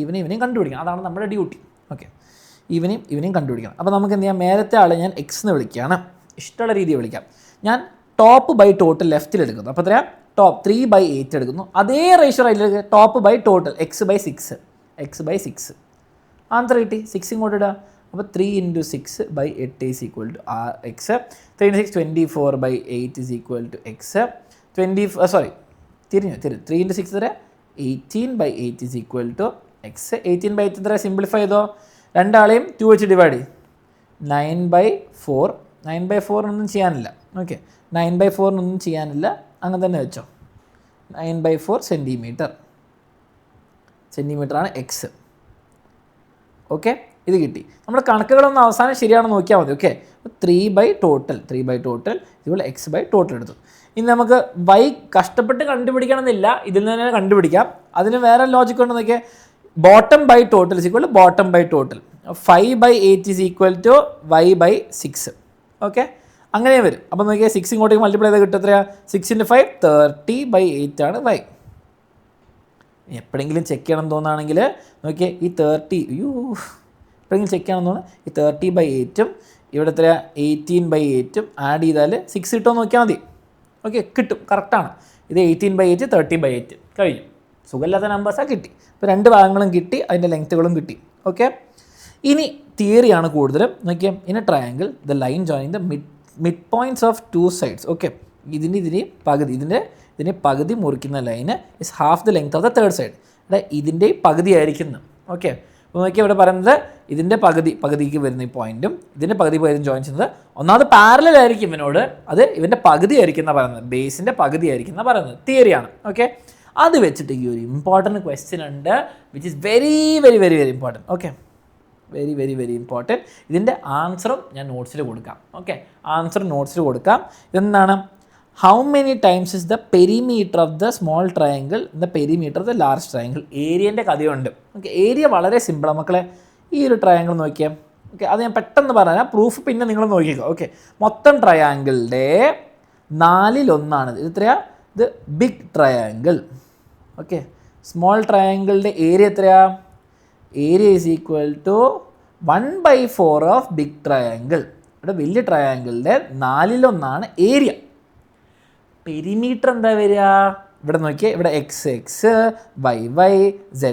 ഇവനെയും കണ്ടുപിടിക്കണം, അതാണ് നമ്മുടെ ഡ്യൂട്ടി. ഓക്കെ, ഇവനെയും കണ്ടുപിടിക്കണം. അപ്പോൾ നമുക്ക് എന്ത് ചെയ്യാം, മേലത്തെ ആളെ ഞാൻ എക്സ് എന്ന് വിളിക്കുകയാണ്, ഇഷ്ടമുള്ള രീതിയിൽ വിളിക്കാം. ഞാൻ ടോപ്പ് ബൈ ടോട്ടൽ ലെഫ്റ്റിൽ എടുക്കുന്നു, അപ്പോൾ എത്രയാണ് ടോപ്പ് 3/8 എടുക്കുന്നു. അതേ റേഷ്യോ റൈറ്റിലേക്ക് top by total x/6 answer കിട്ടി. 6 ഇങ്ങോട്ട് ഇടുക, അപ്പോൾ 3 × 6/8 = x. 3 × 6 24/8 = x. 3 × 6 തരാം 18/8 = x. 18/8 തരാം, സിംപ്ലിഫൈ ചെയ്തോ, രണ്ടാളെയും 2 വെച്ച് ഡിവൈഡ് ചെയ്യും, 9/4. 9/4 ഒന്നും ചെയ്യാനില്ല. ഓക്കെ, 9/4 ഒന്നും ചെയ്യാനില്ല, അങ്ങനെ തന്നെ വെച്ചോ. 9/4 സെൻറ്റിമീറ്ററാണ് എക്സ്. ഓക്കെ, ഇത് കിട്ടി. നമ്മുടെ കണക്കുകളൊന്നും അവസാനം ശരിയാണെന്ന് നോക്കിയാൽ മതി. ഓക്കെ, 3/ടോട്ടൽ ഇതുപോലെ x/ടോട്ടൽ എടുത്തു. ഇനി നമുക്ക് y കഷ്ടപ്പെട്ട് കണ്ടുപിടിക്കണമെന്നില്ല, ഇതിൽ നിന്ന് തന്നെ കണ്ടുപിടിക്കാം. അതിന് വേറെ ലോജിക് ഉണ്ട് നോക്കിയാൽ bottom by total = bottom by total. 5/8 is equal to y/6. Okay, അങ്ങനെ വരും. അപ്പോൾ നോക്കിയാൽ 6 ഇങ്ങോട്ടേക്ക് മൾട്ടിപ്ലൈ ചെയ്താൽ കിട്ടും എത്രയാണ്? 6 × 5 30/8 ആണ് y. എപ്പോഴെങ്കിലും ചെക്ക് ചെയ്യണം തോന്നുകയാണെങ്കിൽ നോക്കിയാൽ ഈ 30 എപ്പോഴെങ്കിലും ചെക്ക് ചെയ്യണം തോന്നുന്നു, ഈ 30/8 ഇവിടെ എത്രയാണ് 18/8 ആഡ് ചെയ്താൽ 6 കിട്ടുമോ നോക്കിയാൽ മതി. ഓക്കെ, കിട്ടും, കറക്റ്റാണ്. ഇത് 18/8 30/8 കഴിഞ്ഞു. സുഖമില്ലാത്ത നമ്പേഴ്സാണ് കിട്ടി. ഇപ്പോൾ 2 ഭാഗങ്ങളും കിട്ടി, അതിൻ്റെ ലെങ്ത്തുകളും കിട്ടി. ഓക്കെ, ഇനി തിയറിയാണ് കൂടുതലും. നോക്കിയാൽ in A triangle the line joining the mid points of 2 sides. Okay, ഇതിനെ പകുതി മുറിക്കുന്ന line is half the length of the third side. ഇതിൻ്റെ പകുതി ആയിരിക്കുന്നു. ഓക്കെ, അപ്പോൾ നോക്കിയാൽ ഇവിടെ പറയുന്നത് ഇതിൻ്റെ പകുതിക്ക് വരുന്ന ഈ പോയിന്റും ഇതിൻ്റെ പകുതി ജോയിൻ ചെയ്യുന്നത് ഒന്നാമത് പാരലൽ ആയിരിക്കും ഇവനോട്, അത് ഇവൻ്റെ പകുതി ആയിരിക്കും എന്നാണ് പറയുന്നത്, ബേസിൻ്റെ പകുതി ആയിരിക്കും എന്നാണ് പറയുന്നത്. തിയറിയാണ്. ഓക്കെ, അത് വെച്ചിട്ട് ഈ ഒരു ഇമ്പോർട്ടൻറ്റ് ക്വസ്റ്റ്യൻ ഉണ്ട് which is very very very very important. Okay, very very very important. ഇതിൻ്റെ ആൻസറും ഞാൻ നോട്ട്സിൽ കൊടുക്കാം. ഓക്കെ, ആൻസർ നോട്ട്സിൽ കൊടുക്കാം. ഇതെന്താണ്? How many times is the perimeter of the small triangle the perimeter of the large triangle? ഏരിയൻ്റെ കഥയുണ്ട്. Okay, area വളരെ സിമ്പിളാണ് മക്കളെ. ഈ ഒരു ട്രയാങ്കിൾ നോക്കിയാൽ, ഓക്കെ, അത് ഞാൻ പെട്ടെന്ന് പറഞ്ഞാൽ പ്രൂഫ് പിന്നെ നിങ്ങൾ നോക്കിക്കോ. ഓക്കെ, മൊത്തം ട്രയാങ്കിളിൻ്റെ 4/1 ഇത് എത്രയാ? ഇത് ബിഗ് ട്രയാങ്കിൾ. ഓക്കെ, സ്മോൾ ട്രയാങ്കിളിൻ്റെ ഏരിയ എത്രയാ? Area is equal to 1/4 of big triangle. ഇവിടെ വലിയ ട്രയാങ്കിളിൻ്റെ 4/1 ഏരിയ. പെരിമീറ്റർ എന്താ വരിക? ഇവിടെ നോക്കിയാൽ ഇവിടെ x y z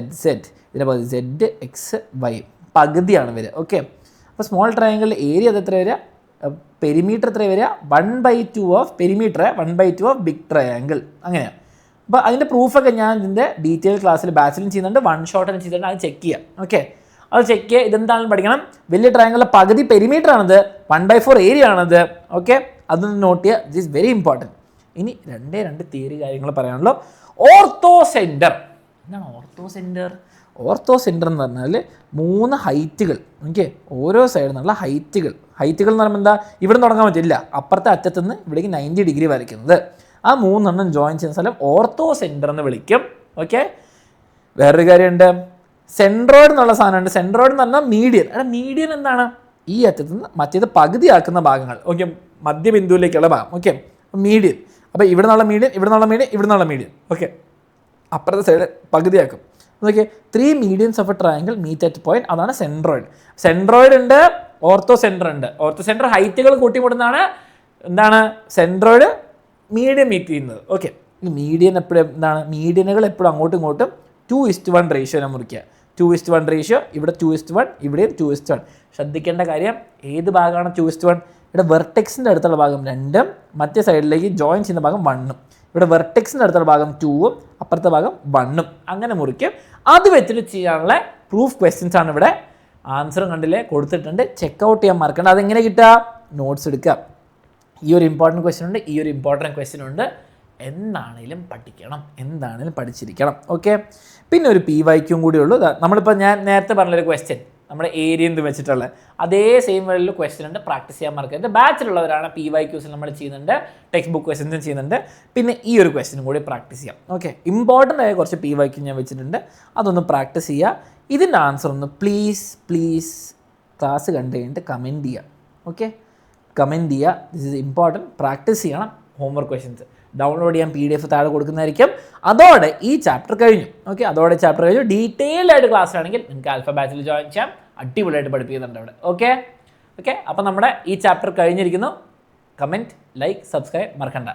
ഇതിൻ്റെ പകുതി z x y പകുതിയാണ് വരിക. ഓക്കെ, അപ്പോൾ സ്മോൾ ട്രയാങ്കിളിൽ ഏരിയ അത് എത്ര വരിക? പെരിമീറ്റർ എത്ര വരിക? 1/2 of perimeter 1/2 of big triangle. അങ്ങനെയാണ്. അപ്പോൾ അതിൻ്റെ പ്രൂഫൊക്കെ ഞാൻ ഇതിൻ്റെ ഡീറ്റെയിൽ ക്ലാസ്സിൽ ബാച്ചിലും ചെയ്യുന്നുണ്ട്, വൺ ഷോട്ടിലും ചെയ്തിട്ടുണ്ട്. അത് ചെക്ക് ചെയ്യുക. ഓക്കെ, അത് ചെക്ക് ചെയ്യുക. ഇതെന്താണെന്ന് പഠിക്കണം. വലിയ ട്രയാങ്കിളിലെ പകുതി പെരിമീറ്റർ ആണത്, 1/4 ഏരിയ ആണത്. ഓക്കെ, അതൊന്ന് നോട്ട് ചെയ്യുക. This is very important. ഇനി 2 തിയറി കാര്യങ്ങൾ പറയാനുള്ളൂ. Ortho centre. എന്താണ് ഓർത്തോ സെൻറ്റർ? ഓർത്തോ സെൻറ്റർ എന്ന് പറഞ്ഞാൽ 3 ഹൈറ്റുകൾ. ഓക്കെ, ഓരോ സൈഡിൽ നിന്നുള്ള ഹൈറ്റുകൾ എന്ന് പറയുമ്പോൾ എന്താ? ഇവിടെ തുടങ്ങാൻ പറ്റില്ല, അപ്പുറത്തെ അറ്റത്തുനിന്ന് ഇവിടേക്ക് 90 ഡിഗ്രി വരയ്ക്കുന്നത്. ആ 3 ജോയിൻ ചെയ്യുന്ന സ്ഥലം ഓർത്തോ സെൻറ്റർ എന്ന് വിളിക്കും. ഓക്കെ, വേറൊരു കാര്യമുണ്ട്, സെൻട്രോയിഡ് എന്നുള്ള സാധനമുണ്ട്. സെൻട്രോയിഡ് എന്ന് പറഞ്ഞാൽ മീഡിയൻ. മീഡിയൻ എന്താണ്? ഈ അറ്റത്തുനിന്ന് മറ്റേത് പകുതിയാക്കുന്ന ഭാഗങ്ങൾ. ഓക്കെ, മധ്യബിന്ദുവിലേക്കുള്ള ഭാഗം. Okay, median. അപ്പോൾ ഇവിടെ നിന്നുള്ള മീഡിയൻ, ഇവിടെ നിന്നുള്ള മീഡിയൻ, ഇവിടെ നിന്നുള്ള മീഡിയൻ. ഓക്കെ, അപ്പുറത്തെ സൈഡ് പകുതിയാക്കും. Okay, 3 medians of a triangle meet at point, അതാണ് സെൻട്രോയിഡ്. സെൻട്രോയിഡ് ഉണ്ട്, ഓർത്തോ സെൻറ്റർ ഉണ്ട്. ഓർത്തോ സെൻറ്റർ ഹൈറ്റുകൾ കൂട്ടിമുട്ടുന്നതാണ്. എന്താണ്? സെൻട്രോയിഡ് മീഡിയൻ മീറ്റ് ചെയ്യുന്നത്. ഓക്കെ, ഈ മീഡിയൻ എപ്പോഴും എന്താണ്? മീഡിയനുകൾ എപ്പോഴും അങ്ങോട്ടും ഇങ്ങോട്ടും 2:1 റേഷ്യോനെ മുറിക്കുക. 2:1 റേഷ്യോ, ഇവിടെ 2:1, ഇവിടെയും 2:1. ശ്രദ്ധിക്കേണ്ട കാര്യം, ഏത് ഭാഗമാണ് 2:1? ഇവിടെ വെർട്ടെക്സിൻ്റെ അടുത്തുള്ള ഭാഗം 2ഉം മറ്റേ സൈഡിലേക്ക് ജോയിൻ ചെയ്യുന്ന ഭാഗം 1ഉം. ഇവിടെ വെർട്ടെക്സിൻ്റെ അടുത്തുള്ള ഭാഗം 2ഉം അപ്പുറത്തെ ഭാഗം 1ഉം. അങ്ങനെ മുറിക്കും. അത് വെച്ചിട്ട് ചെയ്യാനുള്ള പ്രൂഫ് ക്വസ്റ്റ്യൻസ് ആണ് ഇവിടെ. ആൻസറും കണ്ടില്ലേ കൊടുത്തിട്ടുണ്ട്. ചെക്കൗട്ട് ചെയ്യാൻ മറക്കണ്ട. അതെങ്ങനെ കിട്ടുക? നോട്ട്സ് എടുക്കുക. ഈ ഒരു ഇമ്പോർട്ടൻറ്റ് ക്വസ്റ്റ്യൻ ഉണ്ട്, ഈ ഒരു ഇമ്പോർട്ടൻറ്റ് ക്വസ്റ്റ്യൻ ഉണ്ട്. എന്താണേലും പഠിക്കണം, എന്താണേലും പഠിച്ചിരിക്കണം. ഓക്കെ, പിന്നെ ഒരു PYQ കൂടി ഉള്ളൂ. നമ്മളിപ്പോൾ ഞാൻ നേരത്തെ പറഞ്ഞൊരു ക്വസ്റ്റ്യൻ നമ്മുടെ ഏരിയ എന്ത് വെച്ചിട്ടുള്ള അതേ സെയിം വേൾഡിൽ ക്വസ്റ്റ്യൻ ഉണ്ട്. പ്രാക്ടീസ് ചെയ്യാൻ മറക്കരുത്. ബാച്ചിലുള്ളവരാണ് PYQs നമ്മൾ ചെയ്യുന്നുണ്ട്, ടെക്സ്റ്റ് ബുക്ക് ക്വസ്റ്റ്യൻസും ചെയ്യുന്നുണ്ട്. പിന്നെ ഈ ഒരു ക്വസ്റ്റ്യൻ കൂടി പ്രാക്ടീസ് ചെയ്യാം. ഓക്കെ, ഇമ്പോർട്ടൻ്റ് ആയ കുറച്ച് PYQ ഞാൻ വെച്ചിട്ടുണ്ട്, അതൊന്ന് പ്രാക്ടീസ് ചെയ്യുക. ഇതിൻ്റെ ആൻസർ ഒന്ന് പ്ലീസ് ക്ലാസ് കണ്ടു കഴിഞ്ഞിട്ട് കമൻറ്റ് ചെയ്യുക. ഓക്കെ, കമൻറ്റ് ചെയ്യുക. This is important. പ്രാക്ടീസ് ചെയ്യണം. ഹോംവർക്ക് ക്വസ്റ്റ്യൻസ് ഡൗൺലോഡ് ചെയ്യാൻ PDF താഴെ കൊടുക്കുന്നതായിരിക്കും. അതോടെ ഈ ചാപ്റ്റർ കഴിഞ്ഞു. ഓക്കെ, അതോടെ ചാപ്റ്റർ കഴിഞ്ഞു. ഡീറ്റെയിൽഡ് ആയിട്ട് ക്ലാസ് ആണെങ്കിൽ നിങ്ങൾക്ക് ആൽഫ ബാച്ചിൽ ജോയിൻ ചെയ്യാം. അടിപൊളിയായിട്ട് പഠിപ്പിക്കുന്നുണ്ട് അവിടെ. ഓക്കെ, അപ്പോൾ നമ്മുടെ ഈ ചാപ്റ്റർ കഴിഞ്ഞിരിക്കുന്നു. കമൻറ്റ്, ലൈക്ക്, സബ്സ്ക്രൈബ് മറക്കണ്ട.